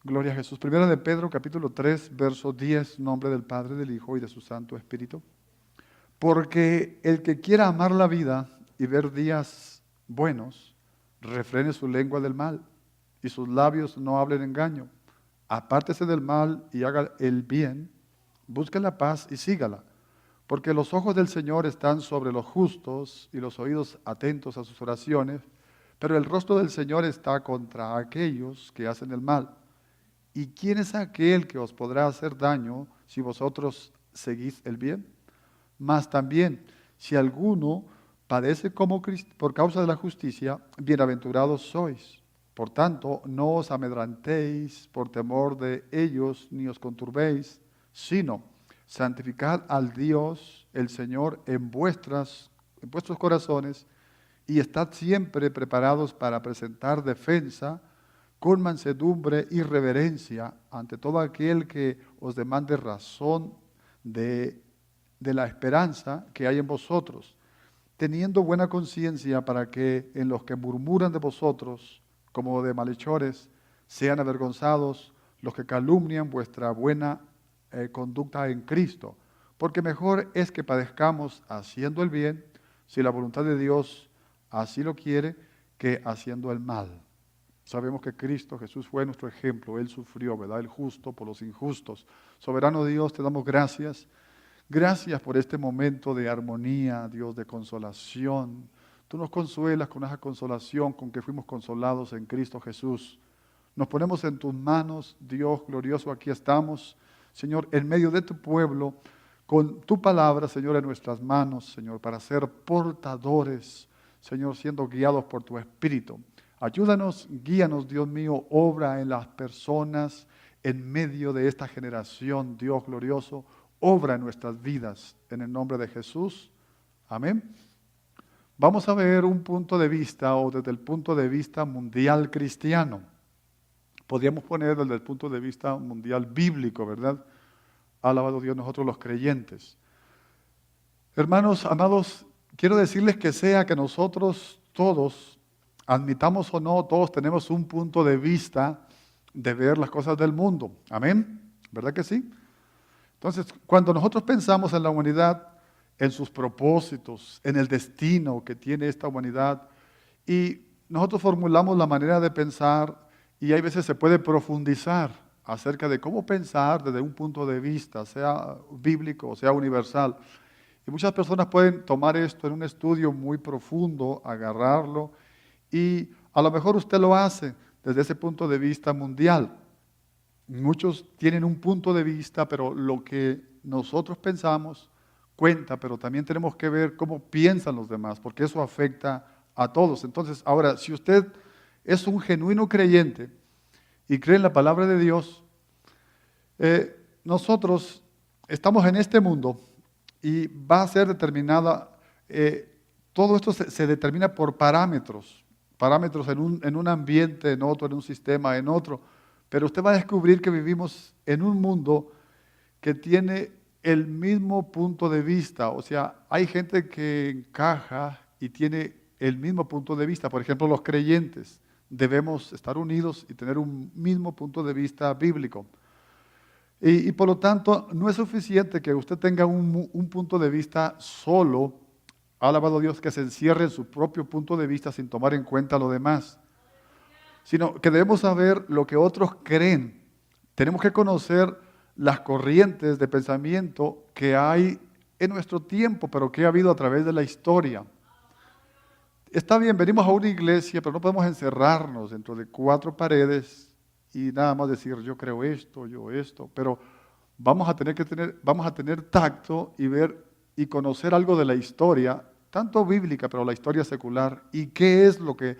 Gloria a Jesús. Primera de Pedro, capítulo 3, verso 10, nombre del Padre, del Hijo y de su Santo Espíritu. Porque el que quiera amar la vida y ver días buenos, refrene su lengua del mal y sus labios no hablen engaño. Apártese del mal y haga el bien, busque la paz y sígala. Porque los ojos del Señor están sobre los justos y los oídos atentos a sus oraciones, pero el rostro del Señor está contra aquellos que hacen el mal. ¿Y quién es aquel que os podrá hacer daño si vosotros seguís el bien? Mas también, si alguno padece por causa de la justicia, bienaventurados sois. Por tanto, no os amedrantéis por temor de ellos, ni os conturbéis, sino santificad al Dios, el Señor, en vuestros corazones, y estad siempre preparados para presentar defensa con mansedumbre y reverencia ante todo aquel que os demande razón de la esperanza que hay en vosotros, teniendo buena conciencia para que en los que murmuran de vosotros, como de malhechores, sean avergonzados los que calumnian vuestra buena conducta en Cristo. Porque mejor es que padezcamos haciendo el bien, si la voluntad de Dios así lo quiere, que haciendo el mal. Sabemos que Cristo Jesús fue nuestro ejemplo, Él sufrió, ¿verdad? El justo por los injustos. Soberano Dios, te damos gracias. Gracias por este momento de armonía, Dios, de consolación. Tú nos consuelas con esa consolación con que fuimos consolados en Cristo Jesús. Nos ponemos en tus manos, Dios glorioso, aquí estamos, Señor, en medio de tu pueblo, con tu palabra, Señor, en nuestras manos, Señor, para ser portadores, Señor, siendo guiados por tu Espíritu. Ayúdanos, guíanos, Dios mío, obra en las personas en medio de esta generación, Dios glorioso, obra en nuestras vidas, en el nombre de Jesús. Amén. Vamos a ver un punto de vista, o desde el punto de vista mundial cristiano. Podríamos poner desde el punto de vista mundial bíblico, ¿verdad? Alabado Dios, nosotros los creyentes. Hermanos, amados, quiero decirles que sea que nosotros todos, admitamos o no, todos tenemos un punto de vista de ver las cosas del mundo. Amén. ¿Verdad que sí? Entonces, cuando nosotros pensamos en la humanidad, en sus propósitos, en el destino que tiene esta humanidad, y nosotros formulamos la manera de pensar, y hay veces se puede profundizar acerca de cómo pensar desde un punto de vista, sea bíblico o sea universal. Y muchas personas pueden tomar esto en un estudio muy profundo, agarrarlo, y a lo mejor usted lo hace desde ese punto de vista mundial. Muchos tienen un punto de vista, pero lo que nosotros pensamos cuenta, pero también tenemos que ver cómo piensan los demás, porque eso afecta a todos. Entonces, ahora, si usted es un genuino creyente y cree en la palabra de Dios, nosotros estamos en este mundo y va a ser determinada, todo esto se determina por parámetros en un ambiente, en otro, en un sistema, en otro. Pero usted va a descubrir que vivimos en un mundo que tiene el mismo punto de vista. O sea, hay gente que encaja y tiene el mismo punto de vista. Por ejemplo, los creyentes debemos estar unidos y tener un mismo punto de vista bíblico. Y por lo tanto, no es suficiente que usted tenga un punto de vista solo, alabado Dios, que se encierre en su propio punto de vista sin tomar en cuenta lo demás, sino que debemos saber lo que otros creen. Tenemos que conocer las corrientes de pensamiento que hay en nuestro tiempo, pero que ha habido a través de la historia. Está bien, venimos a una iglesia, pero no podemos encerrarnos dentro de cuatro paredes y nada más decir yo creo esto, yo esto, pero vamos a tener tacto y ver y conocer algo de la historia, tanto bíblica, pero la historia secular, y qué es lo que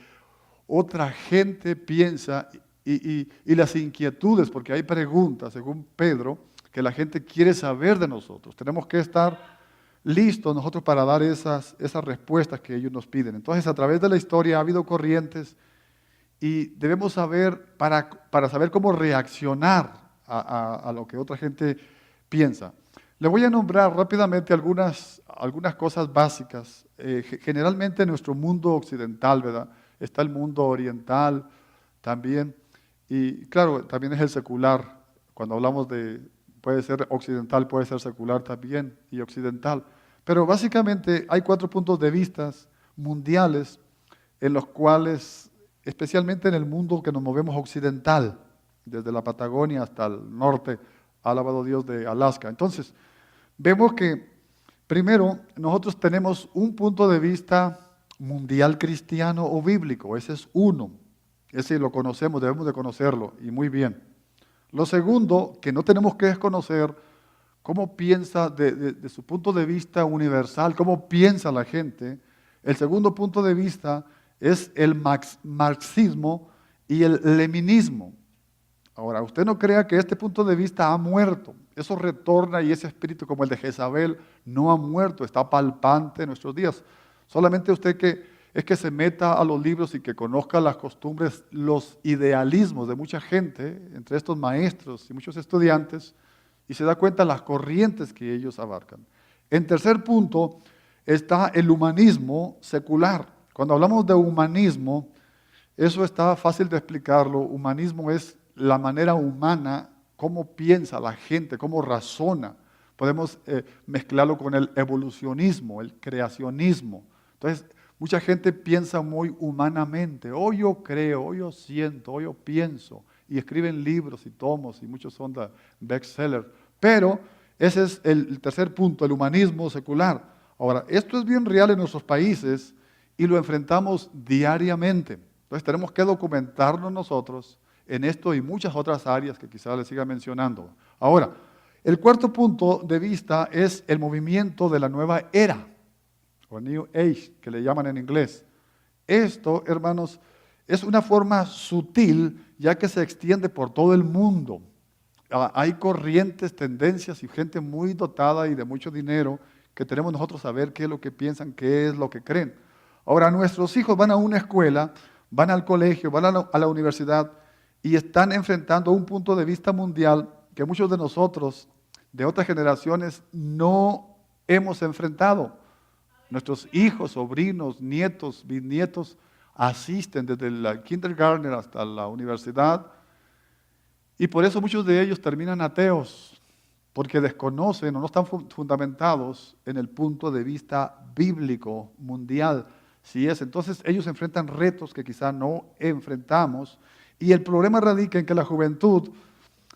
otra gente piensa y las inquietudes, porque hay preguntas, según Pedro, que la gente quiere saber de nosotros. Tenemos que estar listos nosotros para dar esas respuestas que ellos nos piden. Entonces, a través de la historia ha habido corrientes y debemos saber, para saber cómo reaccionar a lo que otra gente piensa. Le voy a nombrar rápidamente algunas cosas básicas. Generalmente en nuestro mundo occidental, ¿verdad? Está el mundo oriental también. Y claro, también es el secular. Cuando hablamos de, puede ser occidental, puede ser secular también y occidental. Pero básicamente hay 4 puntos de vista mundiales en los cuales, especialmente en el mundo que nos movemos occidental, desde la Patagonia hasta el norte, alabado Dios, de Alaska. Entonces, vemos que primero nosotros tenemos un punto de vista mundial cristiano o bíblico, ese es uno, ese lo conocemos, debemos de conocerlo y muy bien. Lo segundo, que no tenemos que desconocer cómo piensa de su punto de vista universal, cómo piensa la gente. El segundo punto de vista es el marxismo y el leninismo. Ahora, usted no crea que este punto de vista ha muerto. Eso retorna y ese espíritu como el de Jezabel no ha muerto, está palpante en nuestros días. Solamente usted que se meta a los libros y que conozca las costumbres, los idealismos de mucha gente, entre estos maestros y muchos estudiantes, y se da cuenta de las corrientes que ellos abarcan. En tercer punto está el humanismo secular. Cuando hablamos de humanismo, eso está fácil de explicarlo. Humanismo es la manera humana, cómo piensa la gente, cómo razona. Podemos mezclarlo con el evolucionismo, el creacionismo. Entonces, mucha gente piensa muy humanamente. O yo creo, o yo siento, o yo pienso. Y escriben libros y tomos, y muchos son de bestsellers. Pero ese es el tercer punto, el humanismo secular. Ahora, esto es bien real en nuestros países y lo enfrentamos diariamente. Entonces, tenemos que documentarnos nosotros en esto y muchas otras áreas que quizás les siga mencionando. Ahora, el cuarto punto de vista es el movimiento de la nueva era, o New Age, que le llaman en inglés. Esto, hermanos, es una forma sutil, ya que se extiende por todo el mundo. Hay corrientes, tendencias y gente muy dotada y de mucho dinero que tenemos nosotros a ver qué es lo que piensan, qué es lo que creen. Ahora, nuestros hijos van a una escuela, van al colegio, van a la universidad, y están enfrentando un punto de vista mundial que muchos de nosotros, de otras generaciones, no hemos enfrentado. Nuestros hijos, sobrinos, nietos, bisnietos, asisten desde el kindergarten hasta la universidad, y por eso muchos de ellos terminan ateos, porque desconocen o no están fundamentados en el punto de vista bíblico mundial. Si es, entonces ellos enfrentan retos que quizá no enfrentamos. Y el problema radica en que la juventud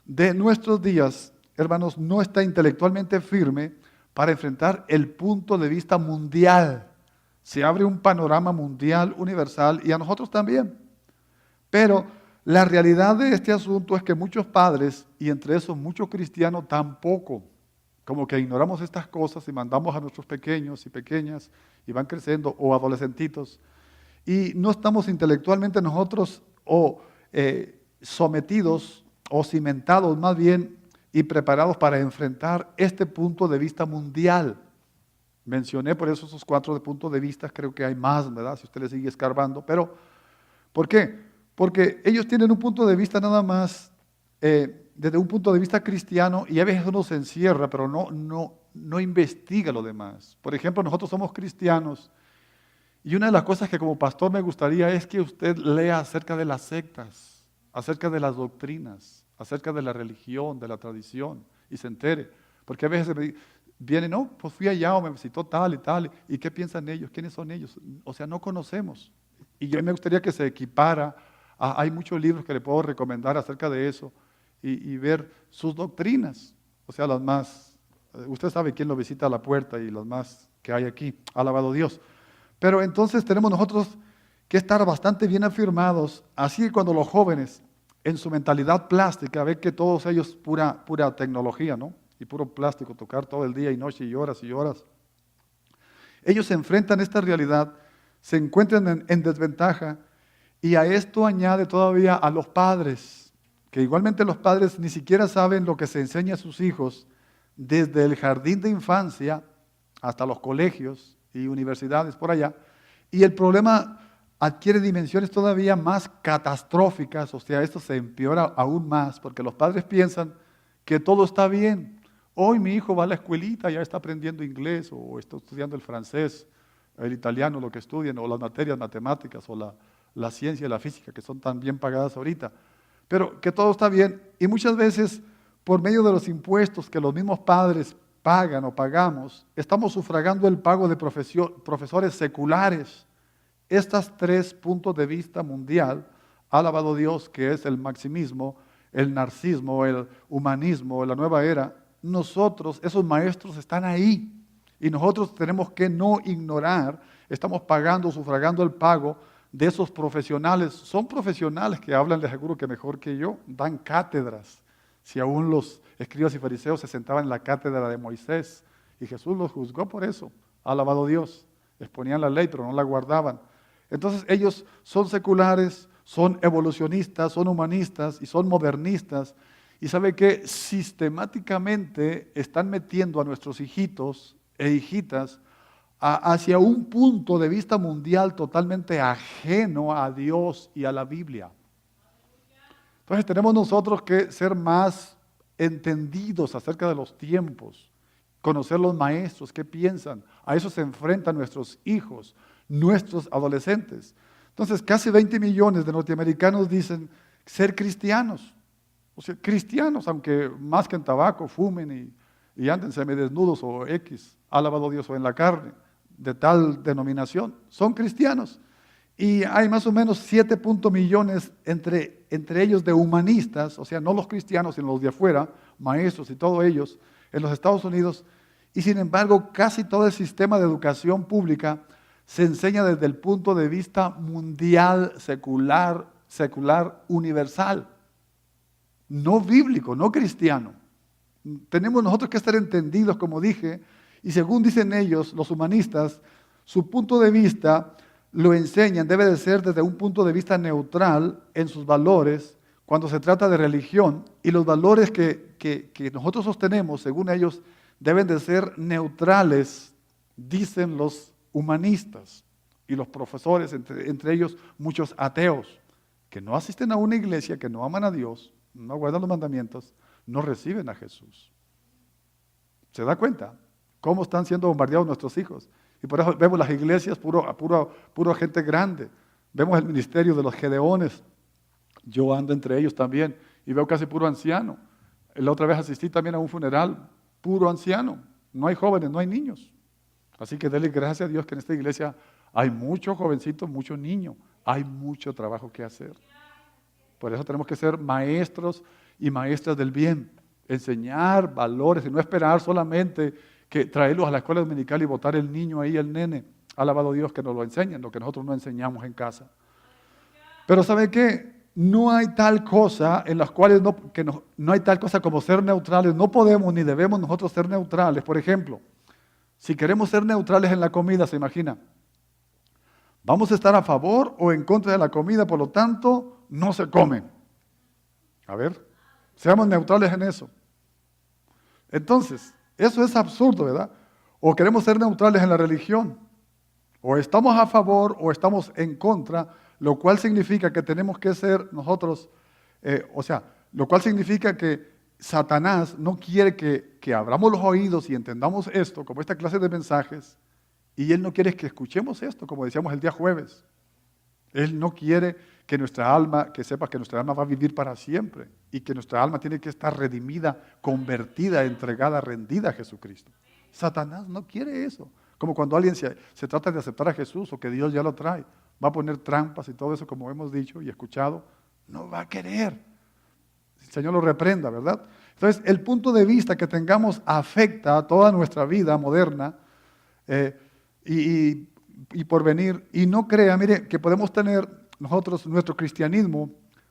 de nuestros días, hermanos, no está intelectualmente firme para enfrentar el punto de vista mundial. Se abre un panorama mundial, universal, y a nosotros también. Pero la realidad de este asunto es que muchos padres, y entre esos muchos cristianos tampoco, como que ignoramos estas cosas y mandamos a nuestros pequeños y pequeñas, y van creciendo, o adolescentitos, y no estamos intelectualmente nosotros sometidos o cimentados más bien y preparados para enfrentar este punto de vista mundial. Mencioné por eso esos 4 puntos de vista, creo que hay más, ¿verdad? Si usted le sigue escarbando, pero ¿por qué? Porque ellos tienen un punto de vista nada más desde un punto de vista cristiano y a veces uno se encierra, pero no investiga lo demás. Por ejemplo, nosotros somos cristianos. Y una de las cosas que como pastor me gustaría es que usted lea acerca de las sectas, acerca de las doctrinas, acerca de la religión, de la tradición, y se entere. Porque a veces viene, no, pues fui allá o me visitó tal y tal, y ¿qué piensan ellos? ¿Quiénes son ellos? O sea, no conocemos. Y yo me gustaría que se equipara. Hay muchos libros que le puedo recomendar acerca de eso y ver sus doctrinas. O sea, las más, usted sabe quién lo visita a la puerta y las más que hay aquí. Alabado Dios. Pero entonces tenemos nosotros que estar bastante bien afirmados, así que cuando los jóvenes en su mentalidad plástica ven que todos ellos pura tecnología, ¿no? Y puro plástico, tocar todo el día y noche y horas, ellos se enfrentan a esta realidad, se encuentran en desventaja y a esto añade todavía a los padres, que igualmente los padres ni siquiera saben lo que se enseña a sus hijos desde el jardín de infancia hasta los colegios y universidades por allá, y el problema adquiere dimensiones todavía más catastróficas, o sea, esto se empeora aún más, porque los padres piensan que todo está bien. Hoy mi hijo va a la escuelita, ya está aprendiendo inglés, o está estudiando el francés, el italiano, lo que estudien, o las materias matemáticas, o la ciencia y la física, que son tan bien pagadas ahorita. pero que todo está bien. Y muchas veces, por medio de los impuestos que los mismos padres pagan o pagamos, estamos sufragando el pago de profesores seculares. Estos tres puntos de vista mundial, alabado Dios, que es el maximismo, el narcisismo, el humanismo, la nueva era, nosotros, esos maestros están ahí. Y nosotros tenemos que no ignorar, estamos pagando, sufragando el pago de esos profesionales. Son profesionales que hablan, les aseguro que mejor que yo, dan cátedras. Si aún los escribas y fariseos se sentaban en la cátedra de Moisés, y Jesús los juzgó por eso, alabado Dios. Exponían la ley, pero no la guardaban. Entonces ellos son seculares, son evolucionistas, son humanistas y son modernistas. Y sabe que sistemáticamente están metiendo a nuestros hijitos e hijitas hacia un punto de vista mundial totalmente ajeno a Dios y a la Biblia. Entonces tenemos nosotros que ser más entendidos acerca de los tiempos, conocer los maestros, qué piensan. A eso se enfrentan nuestros hijos, nuestros adolescentes. Entonces casi 20 millones de norteamericanos dicen ser cristianos. O sea, cristianos, aunque más que en tabaco, fumen y anden semidesnudos o X, alabado Dios, o en la carne, de tal denominación, son cristianos. Y hay más o menos 7 millones entre ellos de humanistas, o sea, no los cristianos, sino los de afuera, maestros y todos ellos, en los Estados Unidos. Y sin embargo, casi todo el sistema de educación pública se enseña desde el punto de vista mundial, secular, universal. No bíblico, no cristiano. Tenemos nosotros que estar entendidos, como dije, y según dicen ellos, los humanistas, su punto de vista lo enseñan, debe de ser desde un punto de vista neutral en sus valores, cuando se trata de religión, y los valores que nosotros sostenemos, según ellos, deben de ser neutrales, dicen los humanistas y los profesores, entre ellos muchos ateos, que no asisten a una iglesia, que no aman a Dios, no guardan los mandamientos, no reciben a Jesús. ¿Se da cuenta cómo están siendo bombardeados nuestros hijos? Y por eso vemos las iglesias puro gente grande. Vemos el ministerio de los gedeones. Yo ando entre ellos también y veo casi puro anciano. La otra vez asistí también a un funeral, puro anciano. No hay jóvenes, no hay niños. Así que denle gracias a Dios que en esta iglesia hay muchos jovencitos, muchos niños. Hay mucho trabajo que hacer. Por eso tenemos que ser maestros y maestras del bien. Enseñar valores y no esperar solamente que traerlos a la escuela dominical y botar el niño ahí, el nene. Alabado Dios que nos lo enseñen, lo que nosotros no enseñamos en casa. Pero ¿sabe qué? No hay tal cosa en las cuales no hay tal cosa como ser neutrales. No podemos ni debemos nosotros ser neutrales. Por ejemplo, si queremos ser neutrales en la comida, ¿se imagina? Vamos a estar a favor o en contra de la comida, por lo tanto, no se come. A ver, seamos neutrales en eso. Entonces, eso es absurdo, ¿verdad? O queremos ser neutrales en la religión. O estamos a favor o estamos en contra, lo cual significa que tenemos que ser nosotros, lo cual significa que Satanás no quiere que abramos los oídos y entendamos esto, como esta clase de mensajes, y él no quiere que escuchemos esto, como decíamos el día jueves. Él no quiere que nuestra alma, que sepa que nuestra alma va a vivir para siempre y que nuestra alma tiene que estar redimida, convertida, entregada, rendida a Jesucristo. Satanás no quiere eso. Como cuando alguien se trata de aceptar a Jesús o que Dios ya lo trae, va a poner trampas y todo eso, como hemos dicho y escuchado, no va a querer. El Señor lo reprenda, ¿verdad? Entonces, el punto de vista que tengamos afecta a toda nuestra vida moderna y por venir. Y no crea, mire, que podemos tener nosotros nuestro cristianismo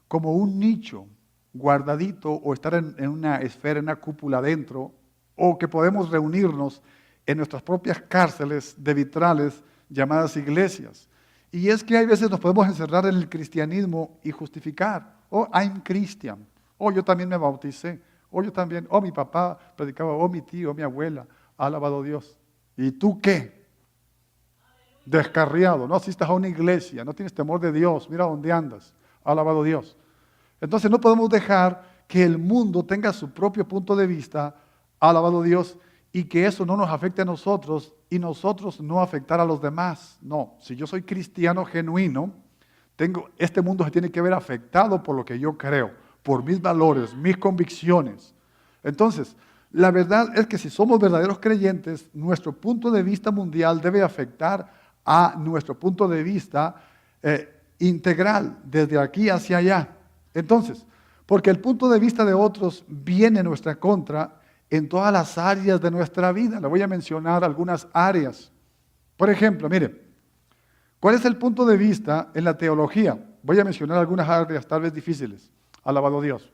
como un nicho guardadito o estar en una esfera, en una cúpula dentro, o que podemos reunirnos en nuestras propias cárceles de vitrales llamadas iglesias. Y es que hay veces nos podemos encerrar en el cristianismo y justificar, oh, I'm Christian, oh, yo también me bauticé, oh, yo también, oh, mi papá predicaba, oh, mi tío, mi abuela, alabado Dios. ¿Y tú qué? Descarriado, no asistas a una iglesia, no tienes temor de Dios, mira dónde andas, alabado Dios. Entonces no podemos dejar que el mundo tenga su propio punto de vista, alabado Dios, y que eso no nos afecte a nosotros y nosotros no afectar a los demás. No, si yo soy cristiano genuino, este mundo se tiene que ver afectado por lo que yo creo, por mis valores, mis convicciones. Entonces, la verdad es que si somos verdaderos creyentes, nuestro punto de vista mundial debe afectar a nuestro punto de vista integral, desde aquí hacia allá. Entonces, porque el punto de vista de otros viene en nuestra contra en todas las áreas de nuestra vida. Le voy a mencionar algunas áreas. Por ejemplo, mire, ¿cuál es el punto de vista en la teología? Voy a mencionar algunas áreas tal vez difíciles. Alabado Dios.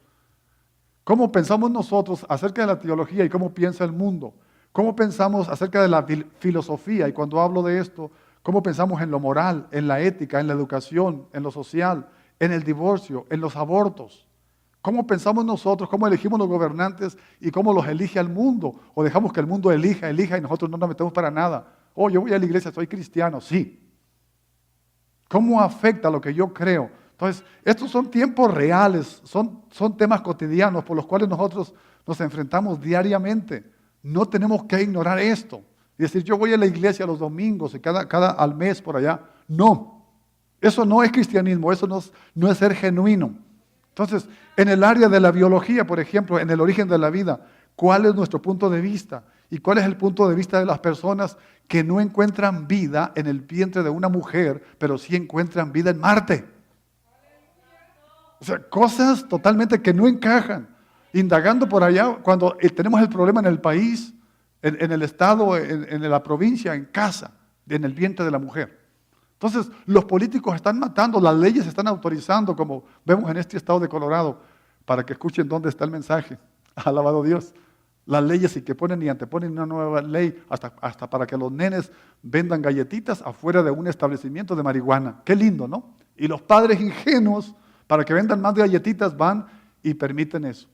¿Cómo pensamos nosotros acerca de la teología y cómo piensa el mundo? ¿Cómo pensamos acerca de la filosofía? Y cuando hablo de esto, ¿cómo pensamos en lo moral, en la ética, en la educación, en lo social, en el divorcio, en los abortos? ¿Cómo pensamos nosotros? ¿Cómo elegimos los gobernantes y cómo los elige el mundo? ¿O dejamos que el mundo elija y nosotros no nos metemos para nada? Oh, yo voy a la iglesia, soy cristiano, sí. ¿Cómo afecta lo que yo creo? Entonces, estos son tiempos reales, son temas cotidianos por los cuales nosotros nos enfrentamos diariamente. No tenemos que ignorar esto y decir, yo voy a la iglesia los domingos y cada al mes por allá. No, eso no es cristianismo, eso no es ser genuino. Entonces, en el área de la biología, por ejemplo, en el origen de la vida, ¿cuál es nuestro punto de vista? ¿Y cuál es el punto de vista de las personas que no encuentran vida en el vientre de una mujer, pero sí encuentran vida en Marte? O sea, cosas totalmente que no encajan. Indagando por allá, cuando tenemos el problema en el país, en el estado, en la provincia, en casa, en el vientre de la mujer. Entonces, los políticos están matando, las leyes se están autorizando, como vemos en este estado de Colorado, para que escuchen dónde está el mensaje. Alabado Dios. Las leyes y que ponen y anteponen una nueva ley hasta para que los nenes vendan galletitas afuera de un establecimiento de marihuana. Qué lindo, ¿no? Y los padres ingenuos, para que vendan más galletitas, van y permiten eso.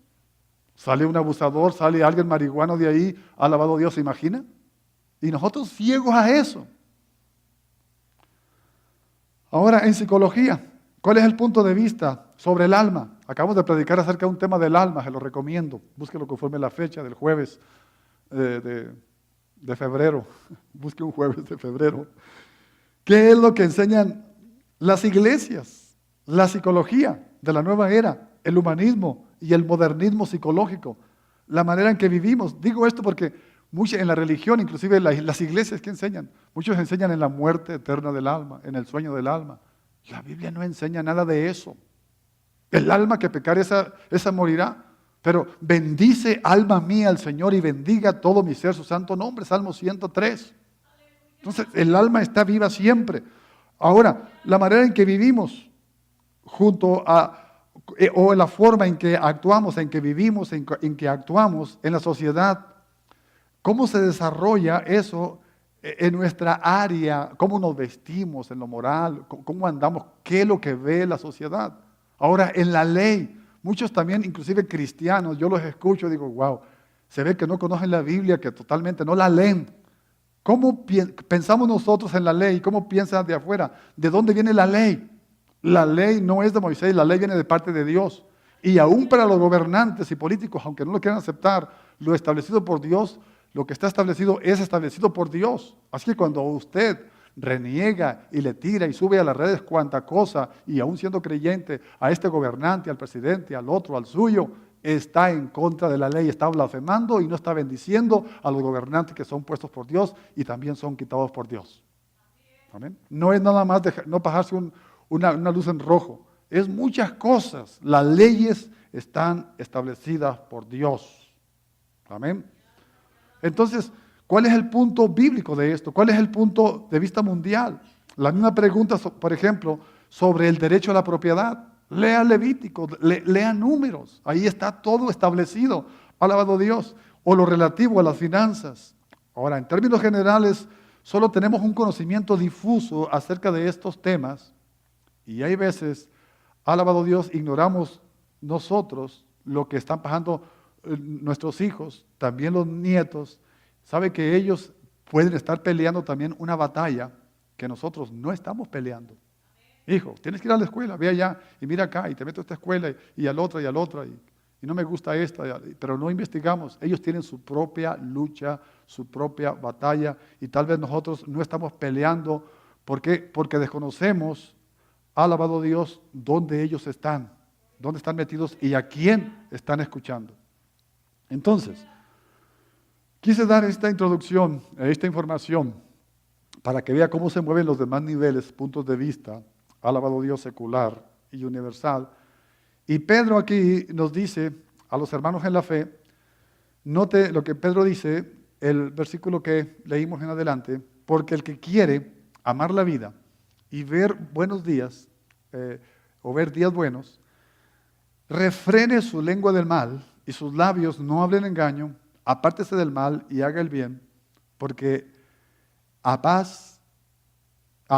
Sale un abusador, sale alguien marihuano de ahí, alabado Dios, ¿se imagina? Y nosotros ciegos a eso. Ahora, en psicología, ¿cuál es el punto de vista sobre el alma? Acabamos de predicar acerca de un tema del alma, se lo recomiendo. Búsquelo conforme la fecha del jueves de febrero. Busque un jueves de febrero. ¿Qué es lo que enseñan las iglesias? La psicología de la nueva era, el humanismo y el modernismo psicológico. La manera en que vivimos. Digo esto porque en la religión, inclusive las iglesias, ¿qué enseñan? Muchos enseñan en la muerte eterna del alma, en el sueño del alma. La Biblia no enseña nada de eso. El alma que pecar, esa morirá. Pero bendice alma mía al Señor y bendiga todo mi ser su santo nombre. Salmo 103. Entonces, el alma está viva siempre. Ahora, la manera en que vivimos, o en la forma en que actuamos, en que vivimos, en que actuamos en la sociedad, ¿cómo se desarrolla eso en nuestra área? ¿Cómo nos vestimos en lo moral? ¿Cómo andamos? ¿Qué es lo que ve la sociedad? Ahora, en la ley, muchos también, inclusive cristianos, yo los escucho y digo, wow, se ve que no conocen la Biblia, que totalmente no la leen. ¿Cómo pensamos nosotros en la ley? ¿Cómo piensan de afuera? ¿De dónde viene la ley? La ley no es de Moisés, la ley viene de parte de Dios. Y aún para los gobernantes y políticos, aunque no lo quieran aceptar, lo establecido por Dios, lo que está establecido es establecido por Dios. Así que cuando usted reniega y le tira y sube a las redes cuanta cosa, y aún siendo creyente, a este gobernante, al presidente, al otro, al suyo, está en contra de la ley, está blasfemando y no está bendiciendo a los gobernantes que son puestos por Dios y también son quitados por Dios. ¿Amén? No es nada más no pasarse una luz en rojo, es muchas cosas. Las leyes están establecidas por Dios. Amén. Entonces, ¿cuál es el punto bíblico de esto? ¿Cuál es el punto de vista mundial? La misma pregunta, por ejemplo, sobre el derecho a la propiedad. Lea Levítico, lea Números. Ahí está todo establecido. Alabado Dios. O lo relativo a las finanzas. Ahora, en términos generales, solo tenemos un conocimiento difuso acerca de estos temas. Y hay veces, alabado Dios, ignoramos nosotros lo que están pasando nuestros hijos, también los nietos. Sabe que ellos pueden estar peleando también una batalla que nosotros no estamos peleando. Hijo, tienes que ir a la escuela, ve allá y mira acá y te meto a esta escuela y a la otra y no me gusta esta, pero no investigamos. Ellos tienen su propia lucha, su propia batalla y tal vez nosotros no estamos peleando. ¿Por qué? Porque desconocemos, alabado Dios, dónde ellos están. dónde están metidos y a quién están escuchando. Entonces, quise dar esta introducción, esta información, para que vea cómo se mueven los demás niveles, puntos de vista, alabado Dios secular y universal. Y Pedro aquí nos dice a los hermanos en la fe, note lo que Pedro dice, el versículo que leímos en adelante, porque el que quiere amar la vida y ver buenos días, o ver días buenos, refrene su lengua del mal y sus labios no hablen engaño, apártese del mal y haga el bien, porque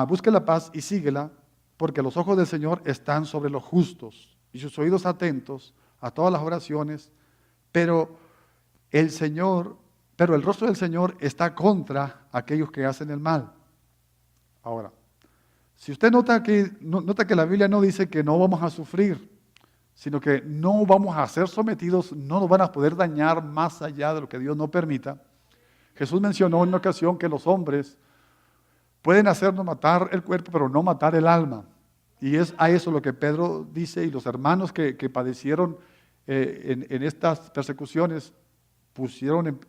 busque la paz y síguela, porque los ojos del Señor están sobre los justos y sus oídos atentos a todas las oraciones, pero el rostro del Señor está contra aquellos que hacen el mal. Ahora, si usted nota que la Biblia no dice que no vamos a sufrir, sino que no vamos a ser sometidos, no nos van a poder dañar más allá de lo que Dios no permita. Jesús mencionó en una ocasión que los hombres pueden hacernos matar el cuerpo, pero no matar el alma. Y es a eso lo que Pedro dice, y los hermanos que padecieron en estas persecuciones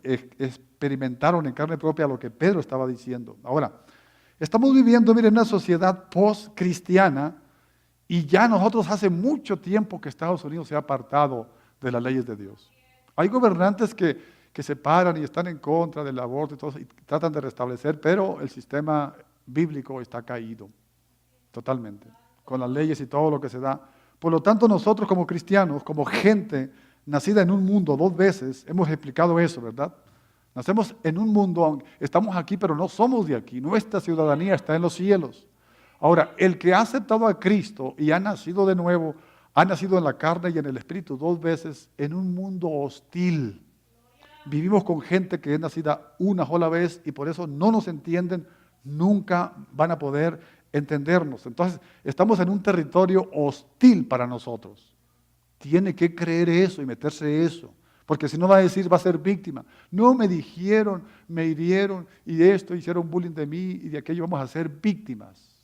experimentaron en carne propia lo que Pedro estaba diciendo. Ahora, estamos viviendo, miren, una sociedad post-cristiana, y ya nosotros hace mucho tiempo que Estados Unidos se ha apartado de las leyes de Dios. Hay gobernantes que se paran y están en contra del aborto y todo, y tratan de restablecer, pero el sistema bíblico está caído totalmente, con las leyes y todo lo que se da. Por lo tanto, nosotros como cristianos, como gente nacida en un mundo 2 veces, hemos explicado eso, ¿verdad? Nacemos en un mundo, estamos aquí, pero no somos de aquí. Nuestra ciudadanía está en los cielos. Ahora, el que ha aceptado a Cristo y ha nacido de nuevo, ha nacido en la carne y en el espíritu 2 veces en un mundo hostil. Vivimos con gente que es nacida una sola vez y por eso no nos entienden, nunca van a poder entendernos. Entonces, estamos en un territorio hostil para nosotros. Tiene que creer eso y meterse eso, porque si no va a decir, va a ser víctima. No, me dijeron, me hirieron y de esto hicieron bullying de mí y de aquello, vamos a ser víctimas.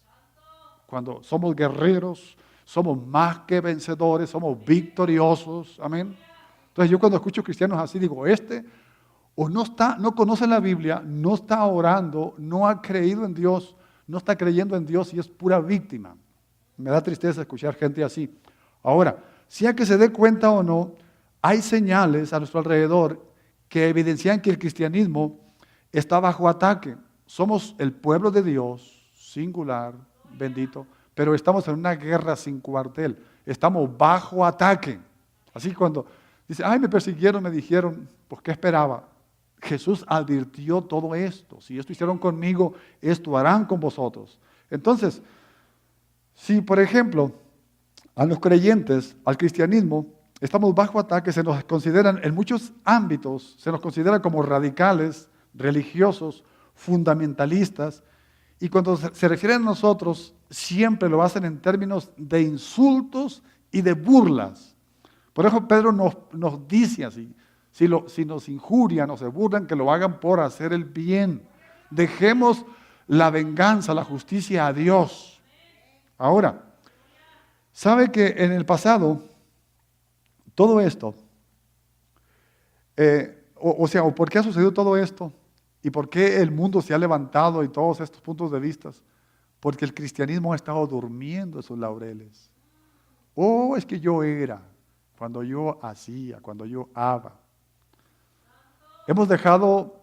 Cuando somos guerreros, somos más que vencedores, somos victoriosos, amén. Entonces yo cuando escucho cristianos así digo, o no conoce la Biblia, no está orando, no ha creído en Dios, no está creyendo en Dios y es pura víctima. Me da tristeza escuchar gente así. Ahora, sea que se dé cuenta o no, hay señales a nuestro alrededor que evidencian que el cristianismo está bajo ataque. Somos el pueblo de Dios, singular, bendito, pero estamos en una guerra sin cuartel. Estamos bajo ataque. Así cuando dice, ay, me persiguieron, me dijeron, pues ¿qué esperaba? Jesús advirtió todo esto. Si esto hicieron conmigo, esto harán con vosotros. Entonces, si por ejemplo, a los creyentes, al cristianismo, estamos bajo ataque, se nos consideran en muchos ámbitos, se nos considera como radicales, religiosos, fundamentalistas, y cuando se refieren a nosotros, siempre lo hacen en términos de insultos y de burlas. Por eso Pedro nos dice así, si nos injurian o se burlan, que lo hagan por hacer el bien. Dejemos la venganza, la justicia a Dios. Ahora, ¿sabe que en el pasado, todo esto, ¿por qué ha sucedido todo esto? ¿Y por qué el mundo se ha levantado y todos estos puntos de vista? Porque el cristianismo ha estado durmiendo en sus laureles. Es que yo era, cuando yo hacía, cuando yo haba. Hemos dejado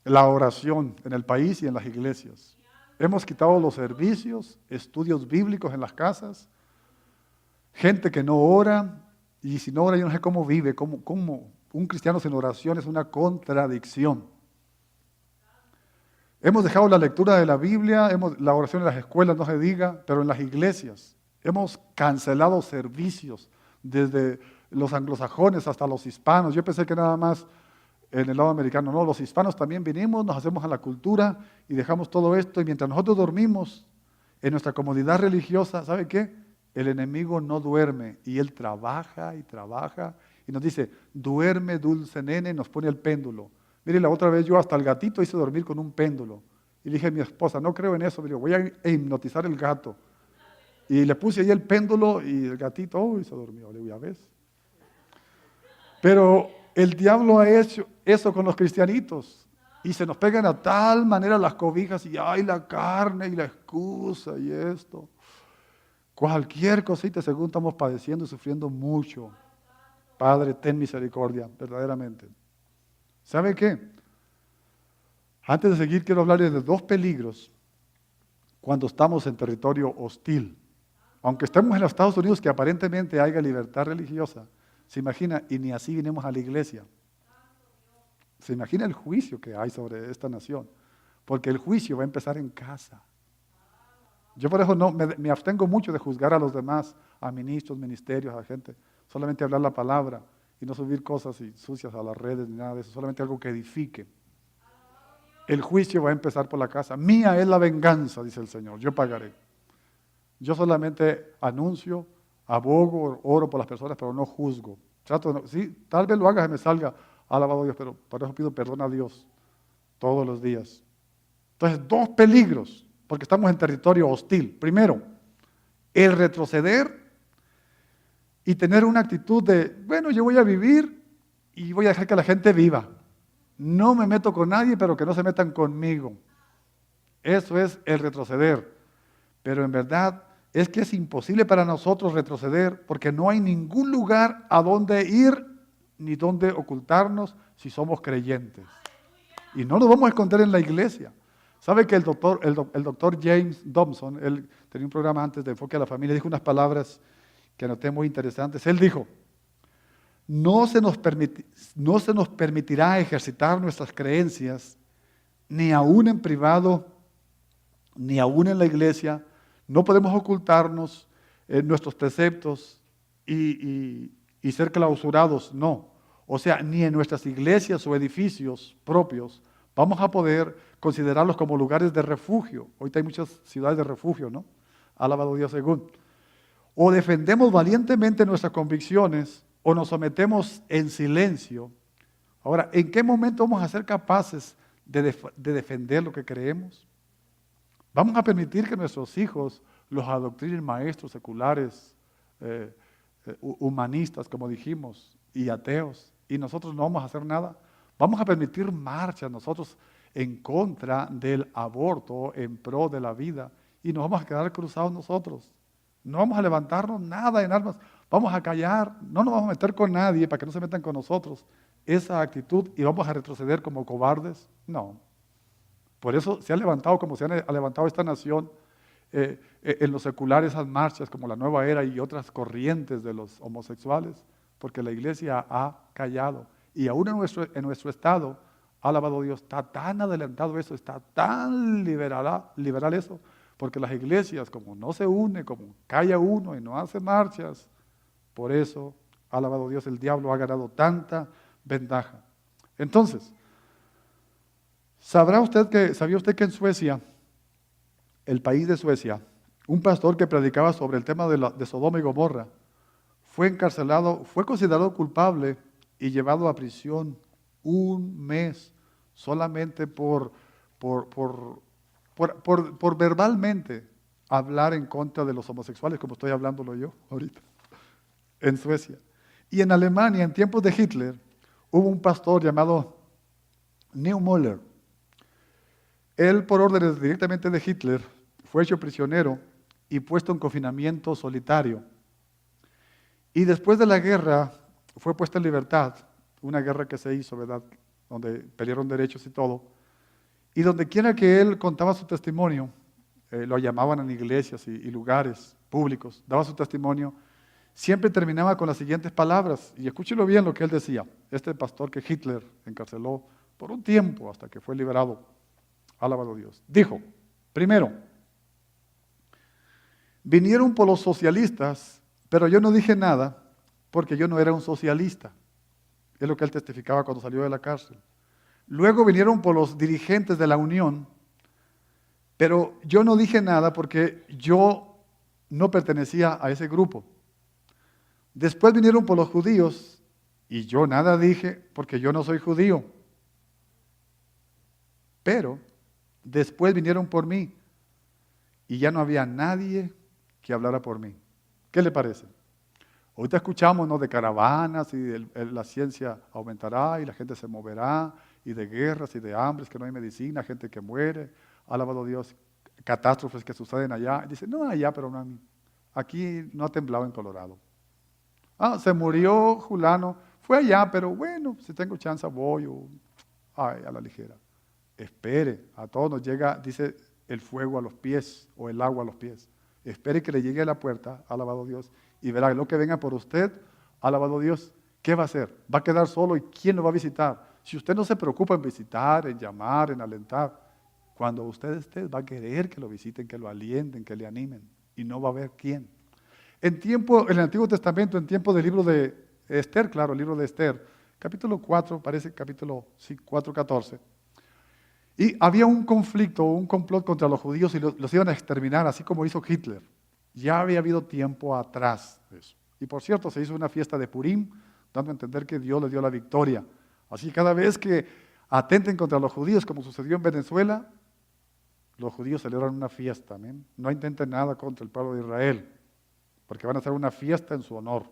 la oración en el país y en las iglesias. Hemos quitado los servicios, estudios bíblicos en las casas. Gente que no ora, y si no ora yo no sé cómo vive, cómo un cristiano sin oración es una contradicción. Hemos dejado la lectura de la Biblia, la oración en las escuelas, no se diga, pero en las iglesias. Hemos cancelado servicios desde los anglosajones hasta los hispanos. Yo pensé que nada más en el lado americano, no, los hispanos también vinimos, nos hacemos a la cultura y dejamos todo esto. Y mientras nosotros dormimos en nuestra comodidad religiosa, ¿sabe qué? El enemigo no duerme y él trabaja y trabaja y nos dice, duerme dulce nene, nos pone el péndulo. Mire, la otra vez yo hasta el gatito hice dormir con un péndulo. Y le dije a mi esposa, no creo en eso, pero voy a hipnotizar el gato. Y le puse ahí el péndulo y el gatito, uy, se durmió, le digo, ya ves. Pero el diablo ha hecho eso con los cristianitos. Y se nos pegan a tal manera las cobijas y ay, la carne y la excusa y esto. Cualquier cosita, según estamos padeciendo y sufriendo mucho. Padre, ten misericordia, verdaderamente. ¿Sabe qué? Antes de seguir, quiero hablarles de dos peligros cuando estamos en territorio hostil. Aunque estemos en los Estados Unidos, que aparentemente haya libertad religiosa, se imagina, y ni así vinimos a la iglesia. Se imagina el juicio que hay sobre esta nación, porque el juicio va a empezar en casa. Yo por eso me abstengo mucho de juzgar a los demás, a ministros, ministerios, a gente. Solamente hablar la palabra y no subir cosas sucias a las redes ni nada de eso, solamente algo que edifique. El juicio va a empezar por la casa. Mía es la venganza, dice el Señor, yo pagaré. Yo solamente anuncio, abogo, oro por las personas, pero no juzgo. Sí, tal vez lo haga y me salga, alabado a Dios, pero por eso pido perdón a Dios todos los días. Entonces, dos peligros, porque estamos en territorio hostil. Primero, el retroceder y tener una actitud de, bueno, yo voy a vivir y voy a dejar que la gente viva. No me meto con nadie, pero que no se metan conmigo. Eso es el retroceder. Pero en verdad es que es imposible para nosotros retroceder porque no hay ningún lugar a donde ir ni donde ocultarnos si somos creyentes. Y no nos vamos a esconder en la iglesia. ¿Sabe que el doctor James Dobson, él tenía un programa antes de Enfoque a la Familia, dijo unas palabras que anoté muy interesantes? Él dijo, no se nos permitirá ejercitar nuestras creencias, ni aún en privado, ni aún en la iglesia. No podemos ocultarnos nuestros preceptos y ser clausurados, no. O sea, ni en nuestras iglesias o edificios propios vamos a poder considerarlos como lugares de refugio. Ahorita hay muchas ciudades de refugio, ¿no? Alabado Dios según. O defendemos valientemente nuestras convicciones o nos sometemos en silencio. Ahora, ¿en qué momento vamos a ser capaces de defender lo que creemos? ¿Vamos a permitir que nuestros hijos los adoctrinen maestros seculares, humanistas, como dijimos, y ateos, y nosotros no vamos a hacer nada? ¿Vamos a permitir marchas nosotros en contra del aborto, en pro de la vida, y nos vamos a quedar cruzados nosotros? No vamos a levantarnos nada en armas, vamos a callar, no nos vamos a meter con nadie para que no se metan con nosotros. Esa actitud, y vamos a retroceder como cobardes, no. Por eso se ha levantado, como se ha levantado esta nación, en los seculares esas marchas como la Nueva Era y otras corrientes de los homosexuales, porque la iglesia ha callado. Y aún en nuestro estado, alabado Dios, está tan adelantado eso, está tan liberal eso, porque las iglesias, como no se une, como calla uno y no hace marchas, por eso, alabado Dios, el diablo ha ganado tanta ventaja. Entonces, ¿sabía usted que en Suecia, el país de Suecia, un pastor que predicaba sobre el tema de Sodoma y Gomorra, fue encarcelado, fue considerado culpable y llevado a prisión 1 mes solamente por verbalmente hablar en contra de los homosexuales, como estoy hablándolo yo ahorita, en Suecia? Y en Alemania, en tiempos de Hitler, hubo un pastor llamado Niemöller. Él, por órdenes directamente de Hitler, fue hecho prisionero y puesto en confinamiento solitario. Y después de la guerra fue puesto en libertad, una guerra que se hizo, ¿verdad?, donde pelearon derechos y todo. Y donde quiera que él contaba su testimonio, lo llamaban en iglesias y lugares públicos, daba su testimonio, siempre terminaba con las siguientes palabras, y escúchelo bien lo que él decía, este pastor que Hitler encarceló por un tiempo hasta que fue liberado, alabado Dios. Dijo, primero, vinieron por los socialistas, pero yo no dije nada porque yo no era un socialista. Es lo que él testificaba cuando salió de la cárcel. Luego vinieron por los dirigentes de la Unión, pero yo no dije nada porque yo no pertenecía a ese grupo. Después vinieron por los judíos y yo nada dije porque yo no soy judío. Pero después vinieron por mí y ya no había nadie que hablara por mí. ¿Qué le parece? Ahorita escuchamos, ¿no?, de caravanas y la ciencia aumentará y la gente se moverá, y de guerras y de hambres, que no hay medicina, gente que muere, alabado Dios, catástrofes que suceden allá. Dice, no allá, pero no a mí. Aquí no ha temblado en Colorado. Se murió Julano, fue allá, pero bueno, si tengo chance voy, a la ligera. Espere, a todos nos llega, dice, el fuego a los pies o el agua a los pies. Espere que le llegue a la puerta, alabado Dios, y verá lo que venga por usted, alabado Dios. ¿Qué va a hacer? ¿Va a quedar solo y quién lo va a visitar? Si usted no se preocupa en visitar, en llamar, en alentar, cuando usted esté, va a querer que lo visiten, que lo alienten, que le animen, y no va a haber quién. En el Antiguo Testamento, en tiempo del libro de Esther, claro, el libro de Esther, capítulo 4, parece capítulo 4:14, y había un conflicto, un complot contra los judíos y los iban a exterminar, así como hizo Hitler. Ya había habido tiempo atrás de eso. Y por cierto, se hizo una fiesta de Purim, dando a entender que Dios le dio la victoria. Así que cada vez que atenten contra los judíos, como sucedió en Venezuela, los judíos celebran una fiesta, ¿amén? No intenten nada contra el pueblo de Israel, porque van a hacer una fiesta en su honor.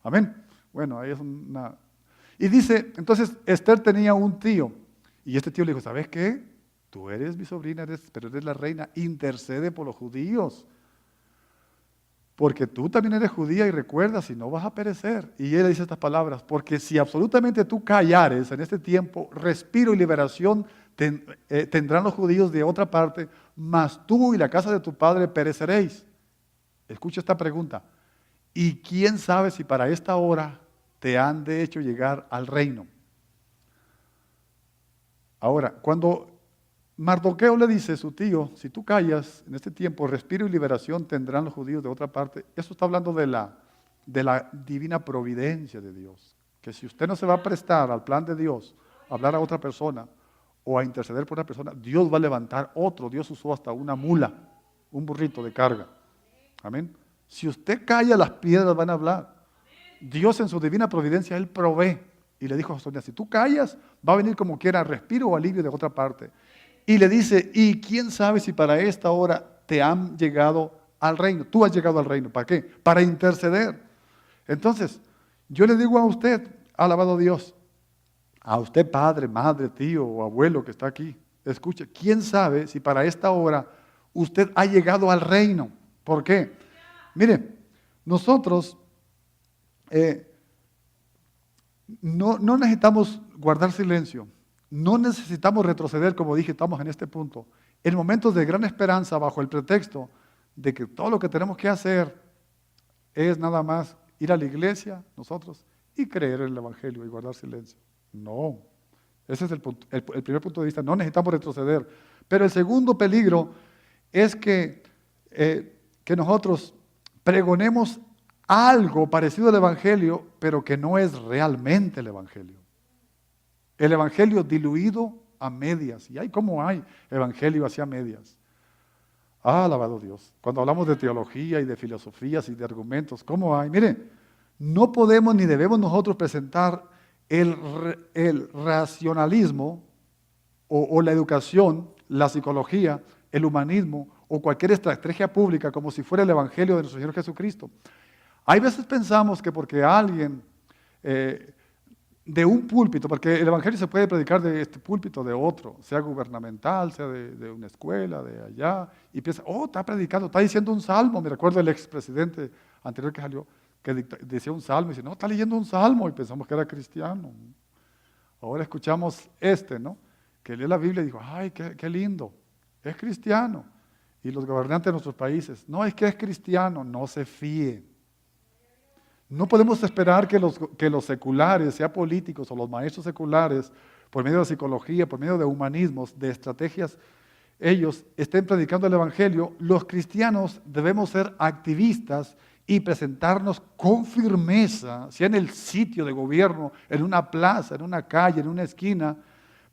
Amén. Bueno, ahí es una... Y dice, entonces Esther tenía un tío, y este tío le dijo, ¿sabes qué? Tú eres mi sobrina, pero eres la reina, intercede por los judíos, porque tú también eres judía y recuerda, si no vas a perecer. Y él le dice estas palabras, porque si absolutamente tú callares en este tiempo, respiro y liberación tendrán los judíos de otra parte, mas tú y la casa de tu padre pereceréis. Escucha esta pregunta, ¿y quién sabe si para esta hora te han de hecho llegar al reino? Ahora, cuando Mardoqueo le dice a su tío, si tú callas en este tiempo, respiro y liberación tendrán los judíos de otra parte, eso está hablando de la divina providencia de Dios, que si usted no se va a prestar al plan de Dios, a hablar a otra persona o a interceder por una persona, Dios va a levantar otro. Dios usó hasta una mula, un burrito de carga. Amén. Si usted calla, las piedras van a hablar. Dios en su divina providencia, Él provee. Y le dijo a Sonia, si tú callas, va a venir como quiera respiro o alivio de otra parte. Y le dice, ¿y quién sabe si para esta hora te han llegado al reino? Tú has llegado al reino, ¿para qué? Para interceder. Entonces, yo le digo a usted, alabado Dios, a usted padre, madre, tío o abuelo que está aquí, escuche, ¿quién sabe si para esta hora usted ha llegado al reino? ¿Por qué? Mire, nosotros no necesitamos guardar silencio, no necesitamos retroceder, como dije, estamos en este punto. En momentos de gran esperanza, bajo el pretexto de que todo lo que tenemos que hacer es nada más ir a la iglesia, nosotros, y creer en el Evangelio y guardar silencio. No, ese es el primer punto de vista, no necesitamos retroceder. Pero el segundo peligro es que nosotros pregonemos algo parecido al Evangelio, pero que no es realmente el Evangelio. El Evangelio diluido a medias. Y hay como hay Evangelio hacia medias. Alabado Dios. Cuando hablamos de teología y de filosofías y de argumentos, ¿cómo hay? Mire, no podemos ni debemos nosotros presentar el racionalismo o la educación, la psicología, el humanismo o cualquier estrategia pública como si fuera el Evangelio de nuestro Señor Jesucristo. Hay veces pensamos que porque alguien de un púlpito, porque el Evangelio se puede predicar de este púlpito, de otro, sea gubernamental, sea de una escuela, de allá, y piensa, está predicando, está diciendo un salmo. Me recuerdo el expresidente anterior que salió, que decía un salmo, y dice, no, está leyendo un salmo, y pensamos que era cristiano. Ahora escuchamos ¿no? Que lee la Biblia y dijo, ay, qué lindo, es cristiano. Y los gobernantes de nuestros países, no, es que es cristiano, no se fíe. No podemos esperar que los seculares, sea políticos o los maestros seculares, por medio de psicología, por medio de humanismos, de estrategias, ellos estén predicando el Evangelio. Los cristianos debemos ser activistas y presentarnos con firmeza, sea en el sitio de gobierno, en una plaza, en una calle, en una esquina,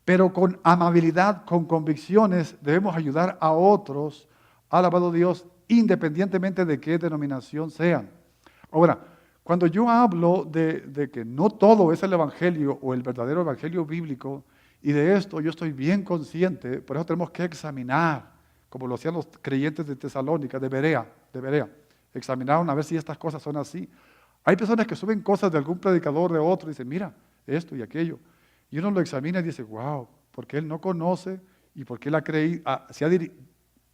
pero con amabilidad, con convicciones, debemos ayudar a otros, alabado Dios, independientemente de qué denominación sean. Ahora, cuando yo hablo de que no todo es el Evangelio o el verdadero Evangelio bíblico, y de esto yo estoy bien consciente, por eso tenemos que examinar, como lo hacían los creyentes de Tesalónica, de Berea, de Berea. Examinaron a ver si estas cosas son así. Hay personas que suben cosas de algún predicador, de otro, y dicen, mira, esto y aquello. Y uno lo examina y dice, wow, porque él no conoce y porque él se ha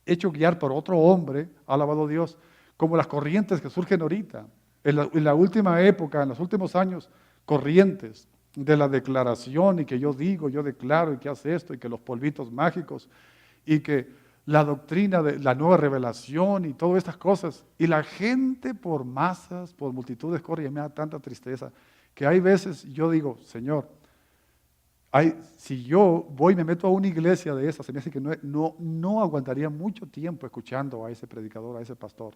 hecho guiar por otro hombre, ha alabado a Dios, como las corrientes que surgen ahorita. En la última época, en los últimos años, corrientes de la declaración y que yo digo, yo declaro y que hace esto y que los polvitos mágicos y que la doctrina de la nueva revelación y todas estas cosas. Y la gente por masas, por multitudes corre y me da tanta tristeza que hay veces yo digo, Señor, si yo voy y me meto a una iglesia de esas, se me hace que no aguantaría mucho tiempo escuchando a ese predicador, a ese pastor.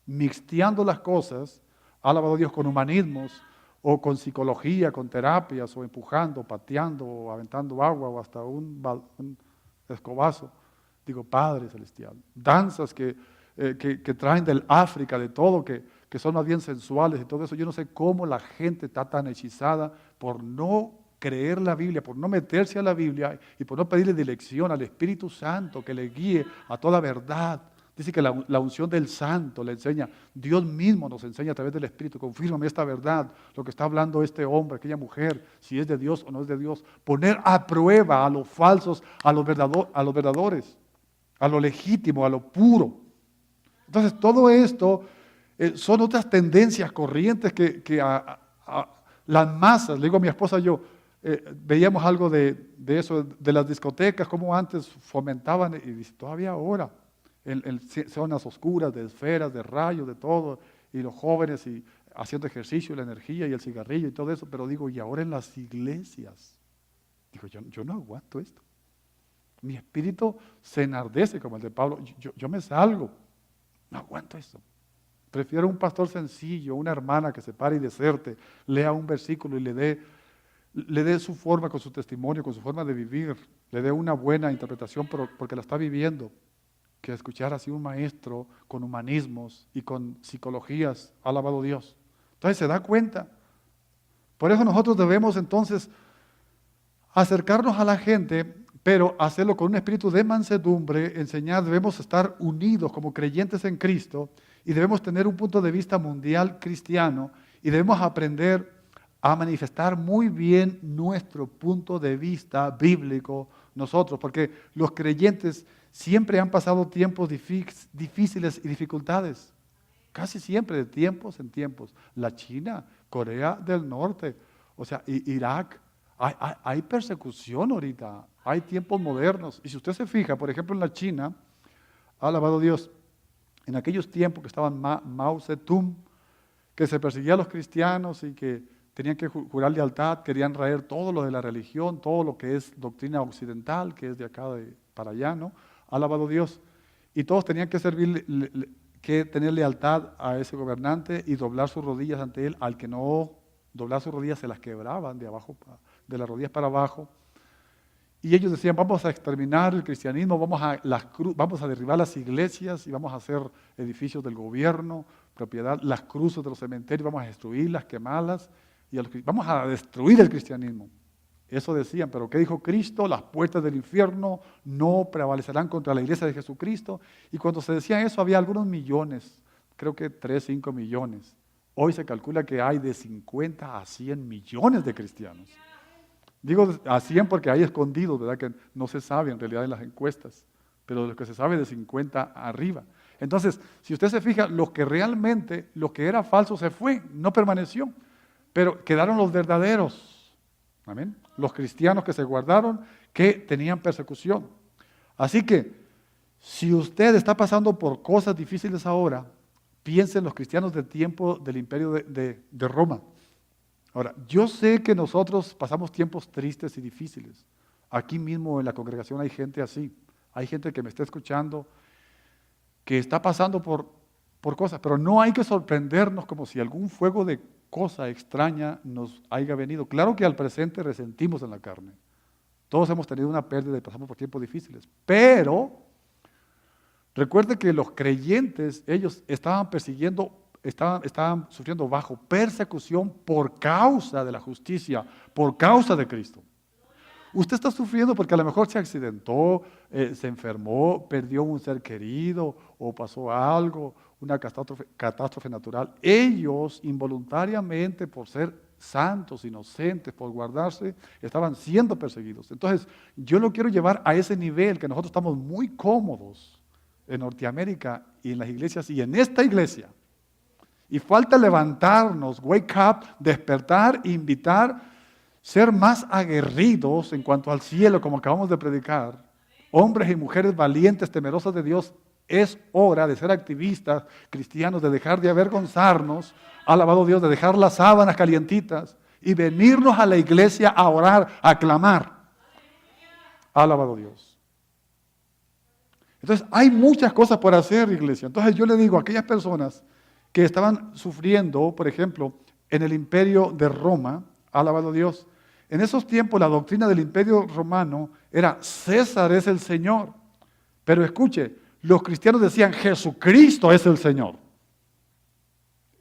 Mixteando las cosas, alabado a Dios, con humanismos, o con psicología, con terapias, o empujando, pateando, o aventando agua, o hasta un escobazo. Digo, Padre Celestial, danzas que traen del África, de todo, que son más bien sensuales y todo eso. Yo no sé cómo la gente está tan hechizada por no creer la Biblia, por no meterse a la Biblia y por no pedirle dirección al Espíritu Santo que le guíe a toda verdad. Dice que la unción del Santo le enseña, Dios mismo nos enseña a través del Espíritu, confírmame esta verdad, lo que está hablando este hombre, aquella mujer, si es de Dios o no es de Dios. Poner a prueba a los falsos, a los verdaderos, a lo legítimo, a lo puro. Entonces todo esto son otras tendencias corrientes que las masas, le digo a mi esposa yo, veíamos algo de eso, de las discotecas, como antes fomentaban, y dice, todavía ahora, en zonas oscuras, de esferas, de rayos, de todo, y los jóvenes y haciendo ejercicio, la energía y el cigarrillo y todo eso, pero digo, y ahora en las iglesias, digo, yo no aguanto esto. Mi espíritu se enardece como el de Pablo, yo me salgo, no aguanto esto. Prefiero un pastor sencillo, una hermana que se pare y deserte, lea un versículo y le dé su forma, con su testimonio, con su forma de vivir, le dé una buena interpretación porque la está viviendo, que escuchar así un maestro con humanismos y con psicologías, alabado Dios. Entonces se da cuenta. Por eso nosotros debemos entonces acercarnos a la gente, pero hacerlo con un espíritu de mansedumbre, enseñar, debemos estar unidos como creyentes en Cristo y debemos tener un punto de vista mundial cristiano y debemos aprender a manifestar muy bien nuestro punto de vista bíblico nosotros, porque los creyentes siempre han pasado tiempos difíciles y dificultades, casi siempre, de tiempos en tiempos. La China, Corea del Norte, o sea, Irak, hay persecución ahorita, hay tiempos modernos. Y si usted se fija, por ejemplo, en la China, alabado Dios, en aquellos tiempos que estaban Mao Zedong, que se perseguía a los cristianos y que tenían que jurar lealtad, querían traer todo lo de la religión, todo lo que es doctrina occidental, que es de acá para allá, ¿no? Alabado Dios. Y todos tenían que que tener lealtad a ese gobernante y doblar sus rodillas ante él. Al que no doblar sus rodillas se las quebraban de abajo, de las rodillas para abajo. Y ellos decían, vamos a exterminar el cristianismo, vamos a derribar las iglesias y vamos a hacer edificios del gobierno, propiedad, las cruces de los cementerios, vamos a destruirlas, quemarlas, y vamos a destruir el cristianismo. Eso decían, pero ¿qué dijo Cristo? Las puertas del infierno no prevalecerán contra la iglesia de Jesucristo. Y cuando se decía eso había algunos millones, creo que 3, 5 millones. Hoy se calcula que hay de 50 a 100 millones de cristianos. Digo a 100 porque hay escondidos, ¿verdad? Que no se sabe en realidad en las encuestas, pero lo que se sabe de 50 arriba. Entonces, si usted se fija, lo que era falso se fue, no permaneció, pero quedaron los verdaderos. Amén. Los cristianos que se guardaron, que tenían persecución. Así que, si usted está pasando por cosas difíciles ahora, piense en los cristianos del tiempo del imperio de Roma. Ahora, yo sé que nosotros pasamos tiempos tristes y difíciles. Aquí mismo en la congregación hay gente así. Hay gente que me está escuchando, que está pasando por cosas, pero no hay que sorprendernos como si algún fuego de cosa extraña nos haya venido. Claro que al presente resentimos en la carne. Todos hemos tenido una pérdida y pasamos por tiempos difíciles. Pero recuerde que los creyentes, ellos estaban sufriendo bajo persecución por causa de la justicia, por causa de Cristo. Usted está sufriendo porque a lo mejor se accidentó, se enfermó, perdió un ser querido o pasó algo, una catástrofe natural. Ellos involuntariamente, por ser santos, inocentes, por guardarse, estaban siendo perseguidos. Entonces, yo lo quiero llevar a ese nivel que nosotros estamos muy cómodos en Norteamérica y en las iglesias y en esta iglesia. Y falta levantarnos, wake up, despertar, invitar, ser más aguerridos en cuanto al cielo, como acabamos de predicar. Hombres y mujeres valientes, temerosos de Dios. Es hora de ser activistas cristianos, de dejar de avergonzarnos, alabado Dios, de dejar las sábanas calientitas y venirnos a la iglesia a orar, a clamar. Alabado Dios. Entonces, hay muchas cosas por hacer, iglesia. Entonces, yo le digo a aquellas personas que estaban sufriendo, por ejemplo, en el imperio de Roma, alabado Dios, en esos tiempos la doctrina del imperio romano era César es el Señor. Pero escuche, los cristianos decían Jesucristo es el Señor.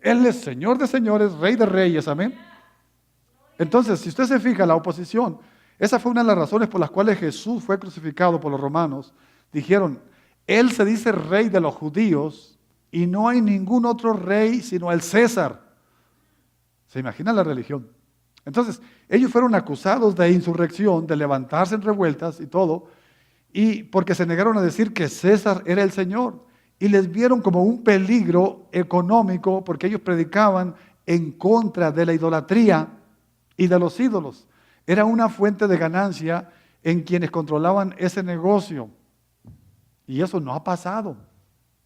Él es Señor de señores, Rey de reyes, amén. Entonces, si usted se fija, la oposición, esa fue una de las razones por las cuales Jesús fue crucificado por los romanos. Dijeron, Él se dice Rey de los judíos y no hay ningún otro rey sino el César. ¿Se imagina la religión? Entonces, ellos fueron acusados de insurrección, de levantarse en revueltas y todo, y porque se negaron a decir que César era el Señor. Y les vieron como un peligro económico porque ellos predicaban en contra de la idolatría y de los ídolos. Era una fuente de ganancia en quienes controlaban ese negocio. Y eso no ha pasado.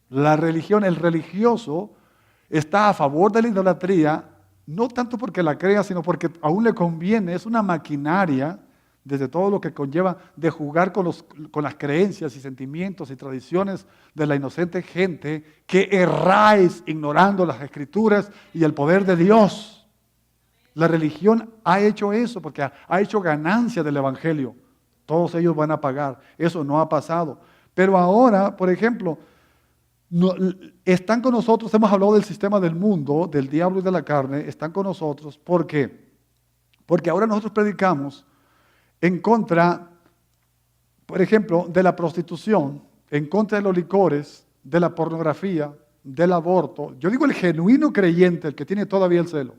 La religión, el religioso, está a favor de la idolatría, no tanto porque la crea, sino porque aún le conviene. Es una maquinaria, desde todo lo que conlleva de jugar con las creencias y sentimientos y tradiciones de la inocente gente que erráis ignorando las Escrituras y el poder de Dios. La religión ha hecho eso porque ha hecho ganancia del Evangelio. Todos ellos van a pagar. Eso no ha pasado. Pero ahora, por ejemplo, están con nosotros, hemos hablado del sistema del mundo, del diablo y de la carne, están con nosotros. ¿Por qué? Porque ahora nosotros predicamos en contra, por ejemplo, de la prostitución, en contra de los licores, de la pornografía, del aborto. Yo digo el genuino creyente, el que tiene todavía el celo.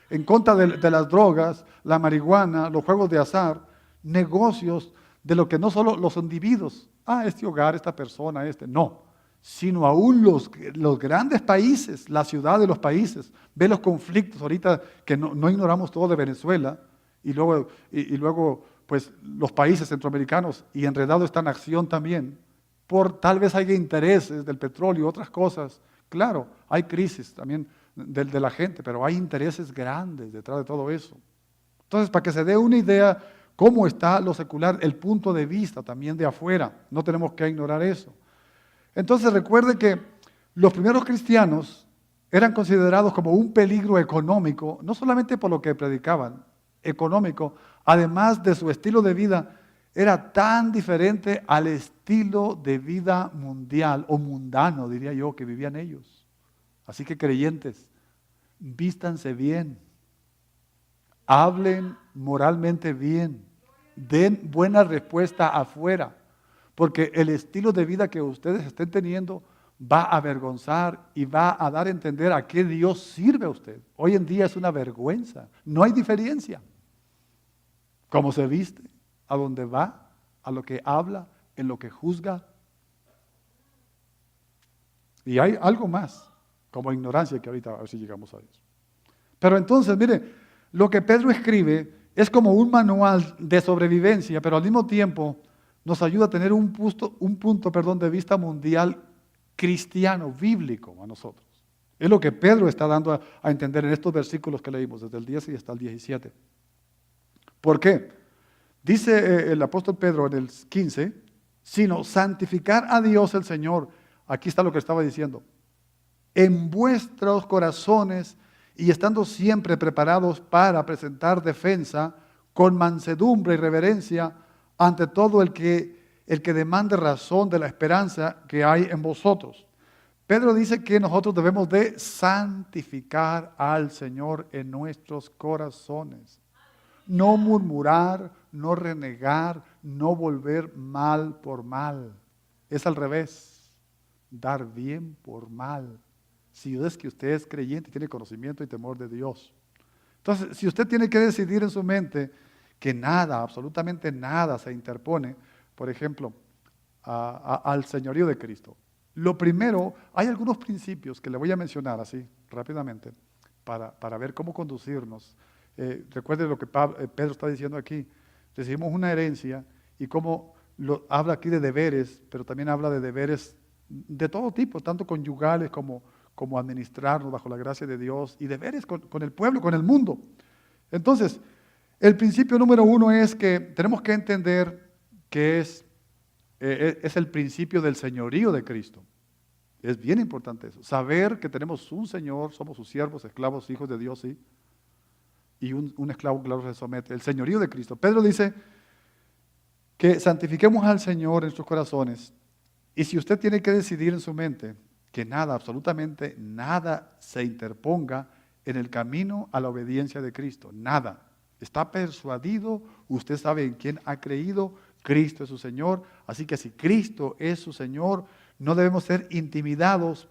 En contra de las drogas, la marihuana, los juegos de azar, negocios de lo que no solo los individuos, este hogar, esta persona, no, sino aún los grandes países, la ciudad de los países. Ve los conflictos ahorita que no ignoramos todo de Venezuela y luego pues los países centroamericanos y enredado está en acción también, tal vez haya intereses del petróleo y otras cosas. Claro, hay crisis también de la gente, pero hay intereses grandes detrás de todo eso. Entonces, para que se dé una idea cómo está lo secular, el punto de vista también de afuera, no tenemos que ignorar eso. Entonces, recuerde que los primeros cristianos eran considerados como un peligro económico, no solamente por lo que predicaban, económico, además de su estilo de vida, era tan diferente al estilo de vida mundial o mundano, diría yo, que vivían ellos. Así que creyentes, vístanse bien, hablen moralmente bien, den buena respuesta afuera, porque el estilo de vida que ustedes estén teniendo va a avergonzar y va a dar a entender a qué Dios sirve a usted. Hoy en día es una vergüenza, no hay diferencia. Cómo se viste, a dónde va, a lo que habla, en lo que juzga. Y hay algo más, como ignorancia, que ahorita a ver si llegamos a eso. Pero entonces, mire, lo que Pedro escribe es como un manual de sobrevivencia, pero al mismo tiempo nos ayuda a tener un punto de vista mundial cristiano, bíblico a nosotros. Es lo que Pedro está dando a entender en estos versículos que leímos, desde el 10 y hasta el 17. ¿Por qué? Dice el apóstol Pedro en el 15, sino santificar a Dios el Señor. Aquí está lo que estaba diciendo. En vuestros corazones y estando siempre preparados para presentar defensa con mansedumbre y reverencia ante todo el que demande razón de la esperanza que hay en vosotros. Pedro dice que nosotros debemos de santificar al Señor en nuestros corazones. No murmurar, no renegar, no volver mal por mal. Es al revés, dar bien por mal. Si es que usted es creyente y tiene conocimiento y temor de Dios. Entonces, si usted tiene que decidir en su mente que nada, absolutamente nada se interpone, por ejemplo, al señorío de Cristo. Lo primero, hay algunos principios que le voy a mencionar así rápidamente para ver cómo conducirnos. Recuerde lo que Pedro está diciendo aquí. Recibimos una herencia y cómo habla aquí de deberes, pero también habla de deberes de todo tipo, tanto conyugales como administrarnos bajo la gracia de Dios y deberes con el pueblo, con el mundo. Entonces, el principio número 1 es que tenemos que entender que es el principio del señorío de Cristo. Es bien importante eso. Saber que tenemos un Señor, somos sus siervos, esclavos, hijos de Dios, sí. Y un esclavo, claro, se somete. El señorío de Cristo. Pedro dice que santifiquemos al Señor en nuestros corazones. Y si usted tiene que decidir en su mente que nada, absolutamente nada se interponga en el camino a la obediencia de Cristo. Nada. Está persuadido, usted sabe en quién ha creído, Cristo es su Señor. Así que si Cristo es su Señor, no debemos ser intimidados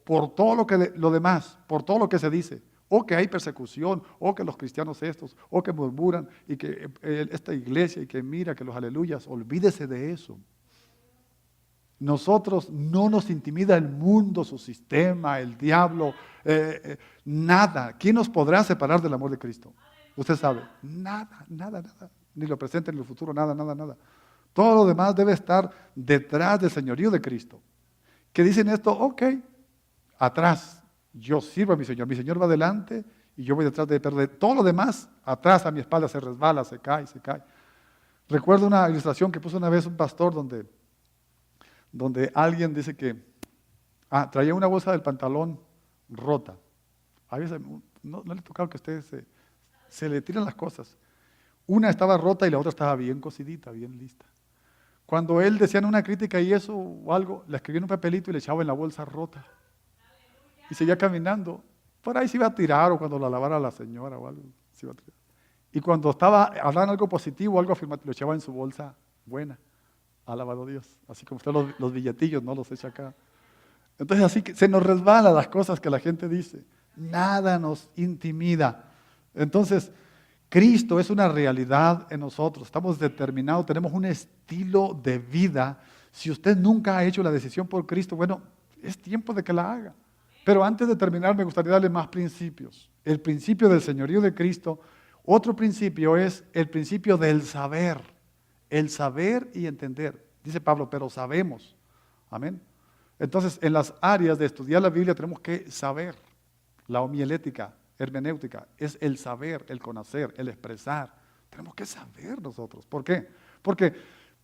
por todo lo demás, por todo lo que se dice. O que hay persecución, o que los cristianos estos, o que murmuran, y que esta iglesia, y que mira, que los aleluyas, olvídese de eso. Nosotros no nos intimida el mundo, su sistema, el diablo, nada. ¿Quién nos podrá separar del amor de Cristo? Usted sabe, nada, nada, nada. Ni lo presente ni lo futuro, nada, nada, nada. Todo lo demás debe estar detrás del señorío de Cristo. Que dicen esto, ok, atrás, yo sirvo a mi Señor va adelante y yo voy detrás de perder. Todo lo demás, atrás a mi espalda se resbala, se cae, se cae. Recuerdo una ilustración que puso una vez un pastor donde alguien dice que traía una bolsa del pantalón rota. A veces no le ha tocado que a ustedes se le tiran las cosas. Una estaba rota y la otra estaba bien cosidita, bien lista. Cuando él decía una crítica y eso o algo, la escribía en un papelito y le echaba en la bolsa rota. Y seguía caminando. Por ahí se iba a tirar o cuando la lavara la señora o algo, se iba a tirar. Y cuando estaba hablando algo positivo, algo afirmativo, lo echaba en su bolsa buena. Alabado Dios. Así como usted los billetillos, no los echa acá. Entonces así que se nos resbala las cosas que la gente dice. Nada nos intimida. Entonces, Cristo es una realidad en nosotros. Estamos determinados, tenemos un estilo de vida. Si usted nunca ha hecho la decisión por Cristo, bueno, es tiempo de que la haga. Pero antes de terminar, me gustaría darle más principios. El principio del señorío de Cristo. Otro principio es el principio del saber. El saber y entender. Dice Pablo, pero sabemos. Amén. Entonces, en las áreas de estudiar la Biblia tenemos que saber. La homilética, hermenéutica, es el saber, el conocer, el expresar. Tenemos que saber nosotros. ¿Por qué? Porque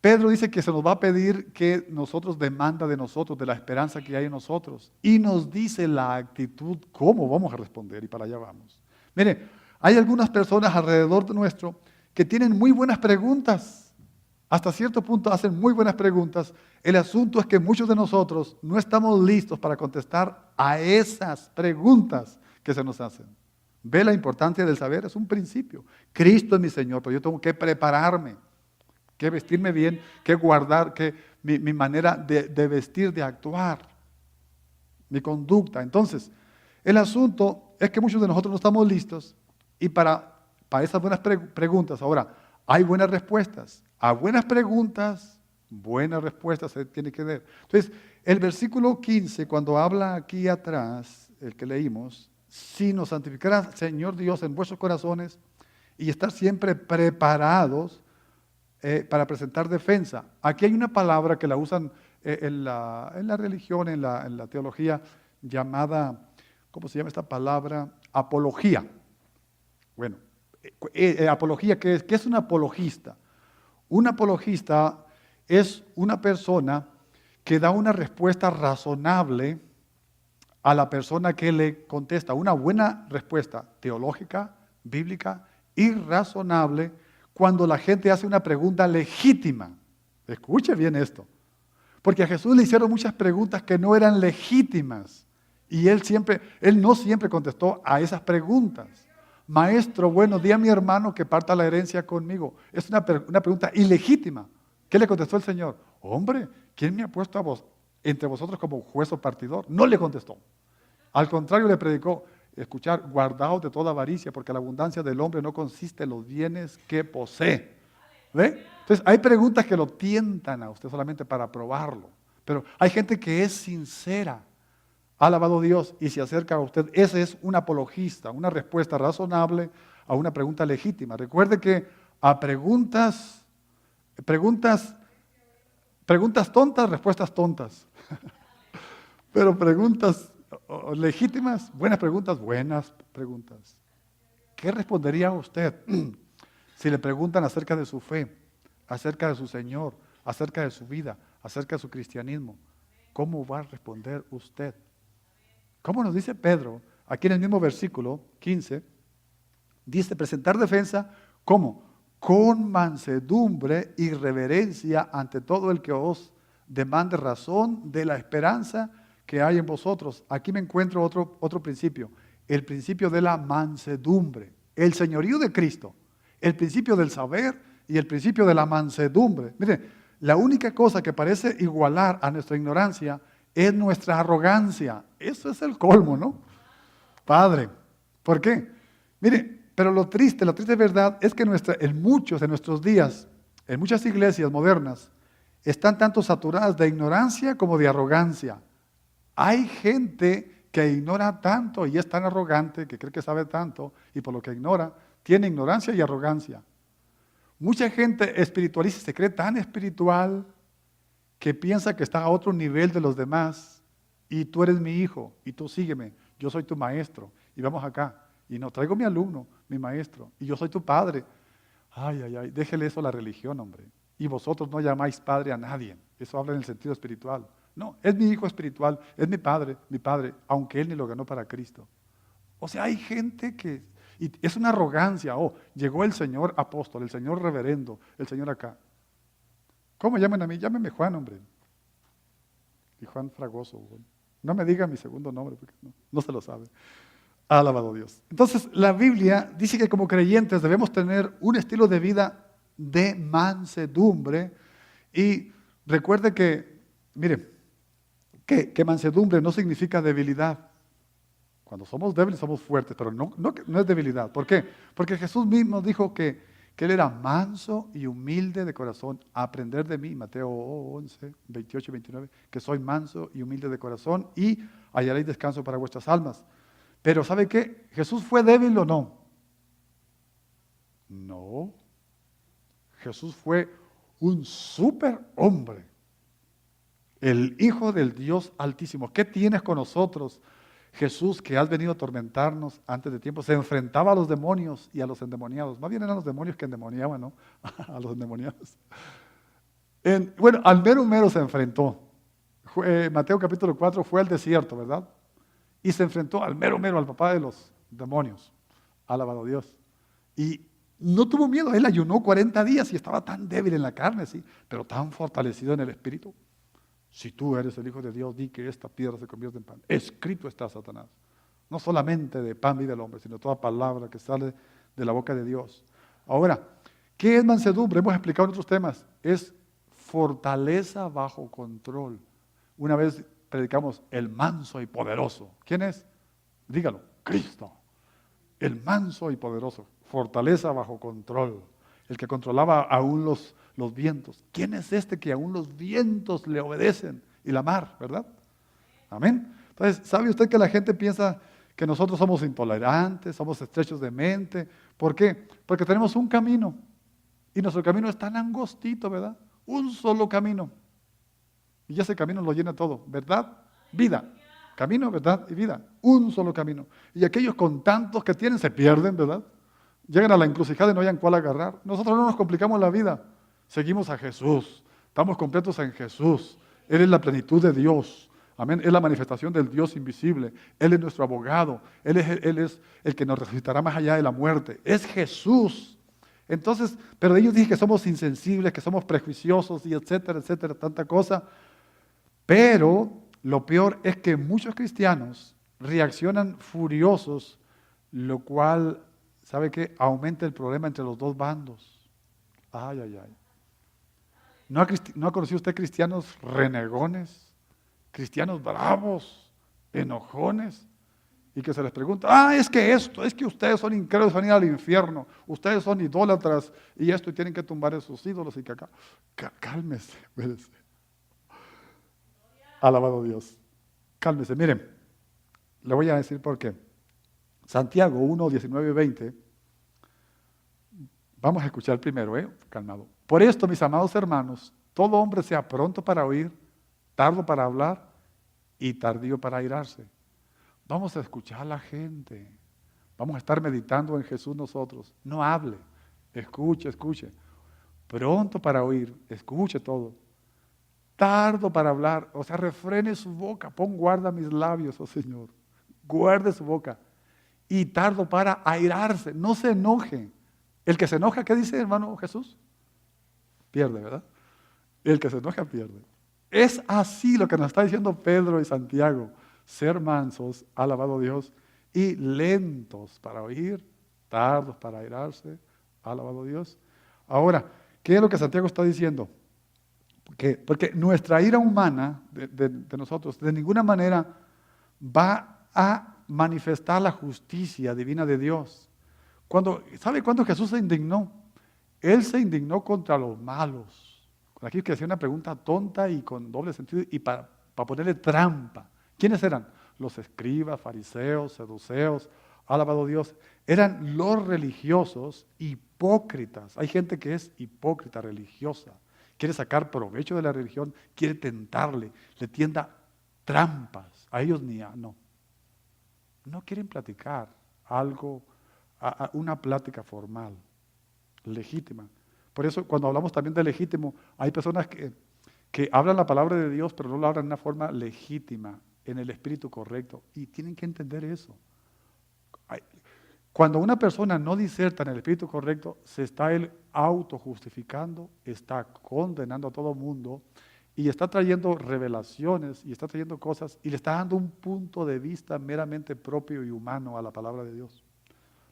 Pedro dice que se nos va a pedir que nosotros demanda de nosotros, de la esperanza que hay en nosotros. Y nos dice la actitud, cómo vamos a responder, y para allá vamos. Mire, hay algunas personas alrededor de nuestro que tienen muy buenas preguntas. Hasta cierto punto hacen muy buenas preguntas. El asunto es que muchos de nosotros no estamos listos para contestar a esas preguntas que se nos hacen. ¿Ve la importancia del saber? Es un principio. Cristo es mi Señor, pero yo tengo que prepararme, que vestirme bien, que guardar, que mi manera de vestir, de actuar, mi conducta. Entonces, el asunto es que muchos de nosotros no estamos listos y para esas buenas preguntas, ahora, hay buenas respuestas. A buenas preguntas, buenas respuestas se tiene que dar. Entonces, el versículo 15, cuando habla aquí atrás, el que leímos, si nos santificará, Señor Dios, en vuestros corazones y estar siempre preparados para presentar defensa. Aquí hay una palabra que la usan en la religión, en la teología, llamada, ¿cómo se llama esta palabra? Apología. Bueno, apología, ¿qué es? ¿Qué es un apologista? Un apologista es una persona que da una respuesta razonable a la persona que le contesta. Una buena respuesta teológica, bíblica y razonable cuando la gente hace una pregunta legítima. Escuche bien esto. Porque a Jesús le hicieron muchas preguntas que no eran legítimas. Y él no siempre contestó a esas preguntas. Maestro, bueno, di a mi hermano que parta la herencia conmigo. Es una pregunta ilegítima. ¿Qué le contestó el Señor? Hombre, ¿quién me ha puesto a vos, entre vosotros como juez o partidor? No le contestó. Al contrario, le predicó, escuchar, guardaos de toda avaricia, porque la abundancia del hombre no consiste en los bienes que posee. ¿Ve? Entonces, hay preguntas que lo tientan a usted solamente para probarlo. Pero hay gente que es sincera. Ha alabado a Dios y se acerca a usted. Ese es un apologista, una respuesta razonable a una pregunta legítima. Recuerde que a preguntas tontas, respuestas tontas. Pero preguntas legítimas, buenas preguntas. ¿Qué respondería usted si le preguntan acerca de su fe, acerca de su Señor, acerca de su vida, acerca de su cristianismo? ¿Cómo va a responder usted? ¿Cómo nos dice Pedro? Aquí en el mismo versículo 15, dice presentar defensa, ¿cómo? Con mansedumbre y reverencia ante todo el que os demande razón de la esperanza que hay en vosotros. Aquí me encuentro otro principio, el principio de la mansedumbre, el señorío de Cristo, el principio del saber y el principio de la mansedumbre. Mire, la única cosa que parece igualar a nuestra ignorancia es nuestra arrogancia. Eso es el colmo, ¿no? Padre, ¿por qué? Mire, pero lo triste verdad es que en muchos de nuestros días, en muchas iglesias modernas, están tanto saturadas de ignorancia como de arrogancia. Hay gente que ignora tanto y es tan arrogante que cree que sabe tanto y por lo que ignora, tiene ignorancia y arrogancia. Mucha gente espiritualista se cree tan espiritual que piensa que está a otro nivel de los demás y tú eres mi hijo y tú sígueme, yo soy tu maestro y vamos acá. Y no, traigo mi alumno, mi maestro, y yo soy tu padre. Ay, déjele eso a la religión, hombre. Y vosotros no llamáis padre a nadie. Eso habla en el sentido espiritual. No, es mi hijo espiritual, es mi padre, aunque él ni lo ganó para Cristo. O sea, hay gente que, y es una arrogancia. Llegó el señor apóstol, el señor reverendo, el señor acá. ¿Cómo llaman a mí? Llámeme Juan, hombre. Y Juan Fragoso. No me diga mi segundo nombre, porque no se lo sabe. Alabado Dios. Entonces, la Biblia dice que como creyentes debemos tener un estilo de vida de mansedumbre. Y recuerde que, mire, que mansedumbre no significa debilidad. Cuando somos débiles somos fuertes, pero no es debilidad. ¿Por qué? Porque Jesús mismo dijo que Él era manso y humilde de corazón. Aprender de mí, Mateo 11, 28 y 29, que soy manso y humilde de corazón y hallaréis descanso para vuestras almas. Pero ¿sabe qué? ¿Jesús fue débil o no? No. Jesús fue un superhombre. El Hijo del Dios Altísimo. ¿Qué tienes con nosotros, Jesús, que has venido a atormentarnos antes de tiempo? Se enfrentaba a los demonios y a los endemoniados. Más bien eran los demonios que endemoniaban, ¿no? A los endemoniados. Bueno, al mero se enfrentó. Mateo capítulo 4 fue al desierto, ¿verdad? Y se enfrentó al mero, al papá de los demonios. Alabado a Dios. Y no tuvo miedo. Él ayunó 40 días y estaba tan débil en la carne, sí, pero tan fortalecido en el espíritu. Si tú eres el Hijo de Dios, di que esta piedra se convierta en pan. Escrito está, Satanás. No solamente de pan vive el hombre, sino toda palabra que sale de la boca de Dios. Ahora, ¿qué es mansedumbre? Hemos explicado en otros temas. Es fortaleza bajo control. Una vez predicamos el manso y poderoso. ¿Quién es? Dígalo, Cristo. El manso y poderoso. Fortaleza bajo control. El que controlaba aún los vientos. ¿Quién es este que aún los vientos le obedecen? Y la mar, ¿verdad? Amén. Entonces, ¿sabe usted que la gente piensa que nosotros somos intolerantes, somos estrechos de mente? ¿Por qué? Porque tenemos un camino. Y nuestro camino es tan angostito, ¿verdad? Un solo camino. Y ese camino lo llena todo, ¿verdad? Vida. Camino, verdad y vida. Un solo camino. Y aquellos con tantos que tienen se pierden, ¿verdad? Llegan a la encrucijada y no hayan cuál agarrar. Nosotros no nos complicamos la vida. Seguimos a Jesús. Estamos completos en Jesús. Él es la plenitud de Dios. Amén. Es la manifestación del Dios invisible. Él es nuestro abogado. Él es el que nos resucitará más allá de la muerte. Es Jesús. Entonces, pero ellos dicen que somos insensibles, que somos prejuiciosos y etcétera, tanta cosa. Pero lo peor es que muchos cristianos reaccionan furiosos, lo cual ¿sabe qué? Aumenta el problema entre los dos bandos. Ay, ay, ay. ¿No ha conocido usted cristianos renegones? Cristianos bravos, enojones, y que se les pregunta, es que esto, es que ustedes son incrédulos, van a ir al infierno, ustedes son idólatras, y esto, y tienen que tumbar esos ídolos, y que acá, cálmese, espérese. Alabado Dios, cálmese. Miren, le voy a decir por qué. Santiago 1, 19 y 20, vamos a escuchar primero, calmado. Por esto, mis amados hermanos, todo hombre sea pronto para oír, tardo para hablar y tardío para airarse. Vamos a escuchar a la gente. Vamos a estar meditando en Jesús nosotros. No hable, escuche, escuche. Pronto para oír, escuche todo. Tardo para hablar, o sea, refrene su boca. Pon guarda mis labios, oh Señor. Guarde su boca. Y tardo para airarse. No se enoje. El que se enoja, ¿qué dice, hermano Jesús? Pierde, ¿verdad? El que se enoja pierde. Es así lo que nos está diciendo Pedro y Santiago. Ser mansos, alabado Dios, y lentos para oír, tardos para airarse, alabado Dios. Ahora, ¿qué es lo que Santiago está diciendo? Porque nuestra ira humana de nosotros de ninguna manera va a manifestar la justicia divina de Dios. ¿Sabe cuándo Jesús se indignó? Él se indignó contra los malos. Aquí que hacía una pregunta tonta y con doble sentido y para ponerle trampa. ¿Quiénes eran? Los escribas, fariseos, seduceos, alabado Dios. Eran los religiosos hipócritas. Hay gente que es hipócrita, religiosa. Quiere sacar provecho de la religión, quiere tentarle, le tienda trampas. A ellos no. No quieren platicar algo, una plática formal, legítima. Por eso cuando hablamos también de legítimo, hay personas que hablan la palabra de Dios, pero no la hablan de una forma legítima, en el espíritu correcto. Y tienen que entender eso. Cuando una persona no diserta en el espíritu correcto, se está él autojustificando, está condenando a todo mundo y está trayendo revelaciones y está trayendo cosas y le está dando un punto de vista meramente propio y humano a la palabra de Dios.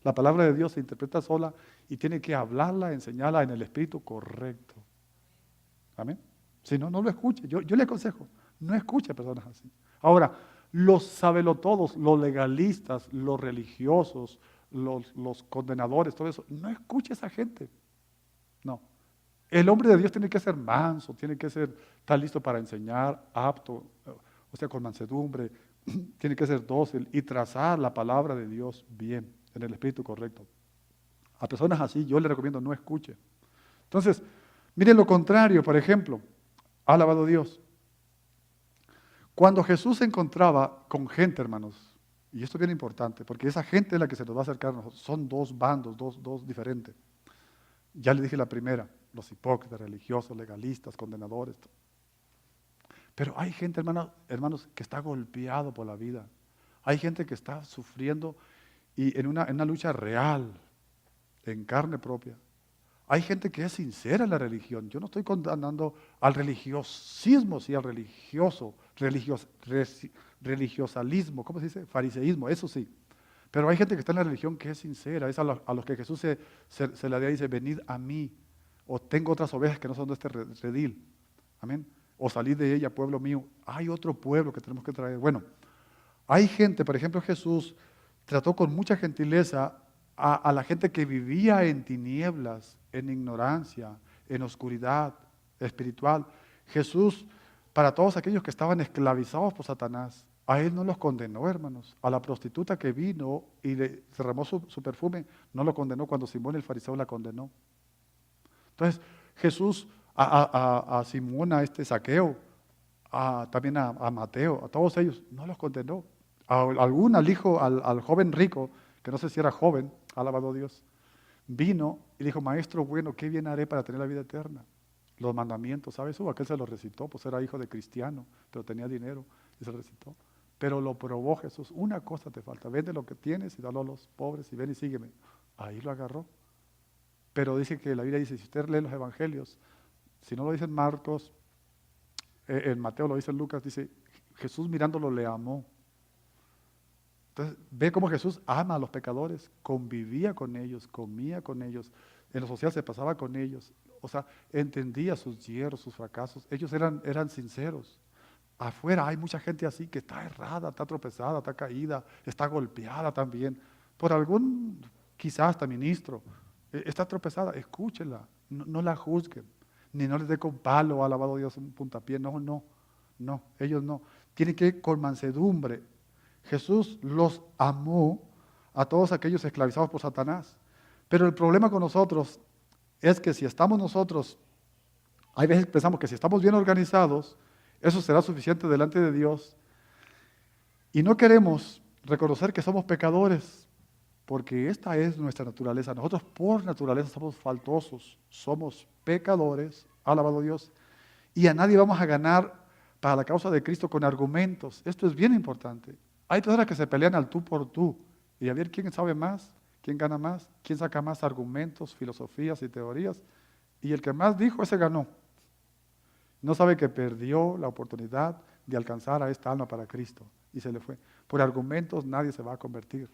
La palabra de Dios se interpreta sola y tiene que hablarla, enseñarla en el espíritu correcto. Amén. Si no, no lo escuche. Yo le aconsejo, no escuche a personas así. Ahora, los sabelotodos, los legalistas, los religiosos, los condenadores, todo eso, no escuche a esa gente. No. El hombre de Dios tiene que ser manso, tiene que estar listo para enseñar, apto, o sea, con mansedumbre, tiene que ser dócil y trazar la palabra de Dios bien, en el espíritu correcto. A personas así yo le recomiendo no escuche. Entonces, miren lo contrario, por ejemplo, alabado Dios. Cuando Jesús se encontraba con gente, hermanos, y esto es bien importante, porque esa gente es la que se nos va a acercar a nosotros, son dos bandos, dos diferentes. Ya le dije la primera, los hipócritas, religiosos, legalistas, condenadores. Pero hay gente, hermanos, que está golpeado por la vida. Hay gente que está sufriendo y en una lucha real, en carne propia. Hay gente que es sincera en la religión. Yo no estoy condenando al religiosismo, sí, al religiosalismo, ¿cómo se dice? Fariseísmo, eso sí. Pero hay gente que está en la religión que es sincera, es a los que Jesús se la dice, venid a mí, o tengo otras ovejas que no son de este redil. Amén. O salid de ella, pueblo mío. Hay otro pueblo que tenemos que traer. Bueno, hay gente, por ejemplo, Jesús trató con mucha gentileza a la gente que vivía en tinieblas, en ignorancia, en oscuridad espiritual. Jesús, para todos aquellos que estaban esclavizados por Satanás, a él no los condenó, hermanos. A la prostituta que vino y le derramó su perfume, no lo condenó cuando Simón el fariseo la condenó. Entonces, Jesús a Simón, a este Zaqueo, también a Mateo, a todos ellos, no los condenó. Al hijo, al joven rico, que no sé si era joven, alabado Dios, vino y dijo, maestro bueno, ¿qué bien haré para tener la vida eterna? Los mandamientos, ¿sabes? Aquel se los recitó, pues era hijo de cristiano, pero tenía dinero y se lo recitó. Pero lo probó Jesús, una cosa te falta, vende lo que tienes y dalo a los pobres y ven y sígueme. Ahí lo agarró. Pero dice que la Biblia dice, si usted lee los evangelios, si no lo dice en Marcos, en Mateo lo dice en Lucas, dice, Jesús mirándolo le amó. Entonces, ve cómo Jesús ama a los pecadores, convivía con ellos, comía con ellos, en lo social se pasaba con ellos, o sea, entendía sus hierros, sus fracasos, ellos eran sinceros. Afuera hay mucha gente así que está errada, está tropezada, está caída, está golpeada también, por algún, quizás hasta ministro, está tropezada, escúchela, no la juzguen, ni no les dé con palo, alabado Dios, un puntapié, no, ellos no. Tienen que ir con mansedumbre. Jesús los amó a todos aquellos esclavizados por Satanás. Pero el problema con nosotros es que si estamos nosotros, hay veces que pensamos que si estamos bien organizados, eso será suficiente delante de Dios. Y no queremos reconocer que somos pecadores, porque esta es nuestra naturaleza. Nosotros por naturaleza somos faltosos, somos pecadores, alabado Dios, y a nadie vamos a ganar para la causa de Cristo con argumentos. Esto es bien importante. Hay personas que se pelean al tú por tú, y a ver quién sabe más, quién gana más, quién saca más argumentos, filosofías y teorías, y el que más dijo, ese ganó. No sabe que perdió la oportunidad de alcanzar a esta alma para Cristo, y se le fue. Por argumentos nadie se va a convertir.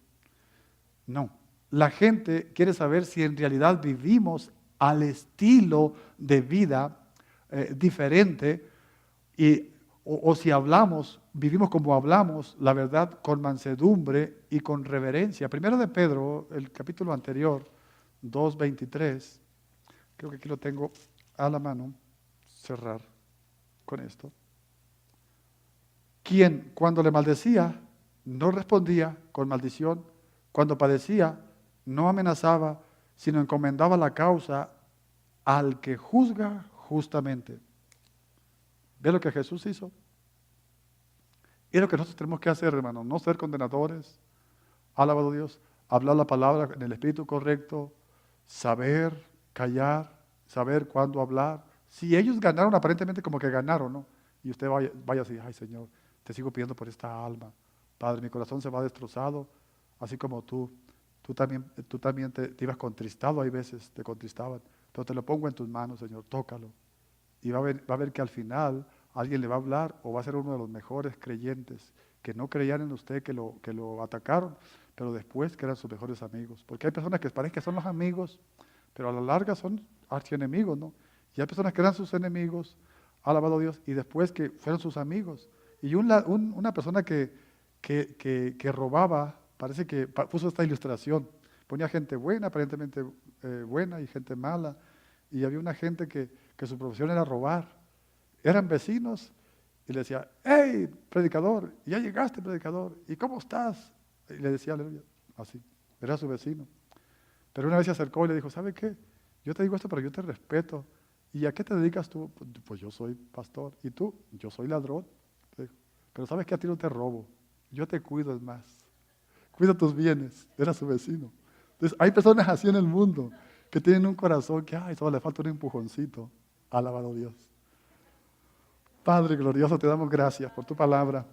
No, la gente quiere saber si en realidad vivimos al estilo de vida diferente o si hablamos, vivimos como hablamos, la verdad con mansedumbre y con reverencia. Primero de Pedro, el capítulo anterior, 2:23, creo que aquí lo tengo a la mano, cerrar con esto. Quien cuando le maldecía no respondía con maldición, cuando padecía, no amenazaba, sino encomendaba la causa al que juzga justamente. ¿Ve lo que Jesús hizo? Y es lo que nosotros tenemos que hacer, hermanos, no ser condenadores, alabado Dios, hablar la palabra en el espíritu correcto, saber callar, saber cuándo hablar. Si ellos ganaron, aparentemente como que ganaron, ¿no? Y usted vaya así, ay Señor, te sigo pidiendo por esta alma. Padre, mi corazón se va destrozado, así como tú. Tú también te ibas contristado, hay veces te contristaban, pero te lo pongo en tus manos, Señor, tócalo. Y va a ver que al final alguien le va a hablar o va a ser uno de los mejores creyentes que no creían en usted, que lo atacaron, pero después que eran sus mejores amigos. Porque hay personas que parecen que son los amigos, pero a la larga son archienemigos, ¿no? Y hay personas que eran sus enemigos, alabado Dios, y después que fueron sus amigos. Y una persona que robaba, parece que puso esta ilustración, ponía gente buena, aparentemente buena, y gente mala, y había una gente que su profesión era robar. Eran vecinos y le decía, hey, predicador, ya llegaste, predicador, ¿y cómo estás? Y le decía, aleluya, así, era su vecino. Pero una vez se acercó y le dijo, ¿sabe qué? Yo te digo esto, pero yo te respeto. ¿Y a qué te dedicas tú? Pues yo soy pastor. ¿Y tú? Yo soy ladrón. Pero ¿sabes qué? A ti no te robo. Yo te cuido, es más. Cuida tus bienes. Era su vecino. Entonces, hay personas así en el mundo que tienen un corazón que, ay, solo le falta un empujoncito. Alabado Dios. Padre glorioso, te damos gracias por tu palabra.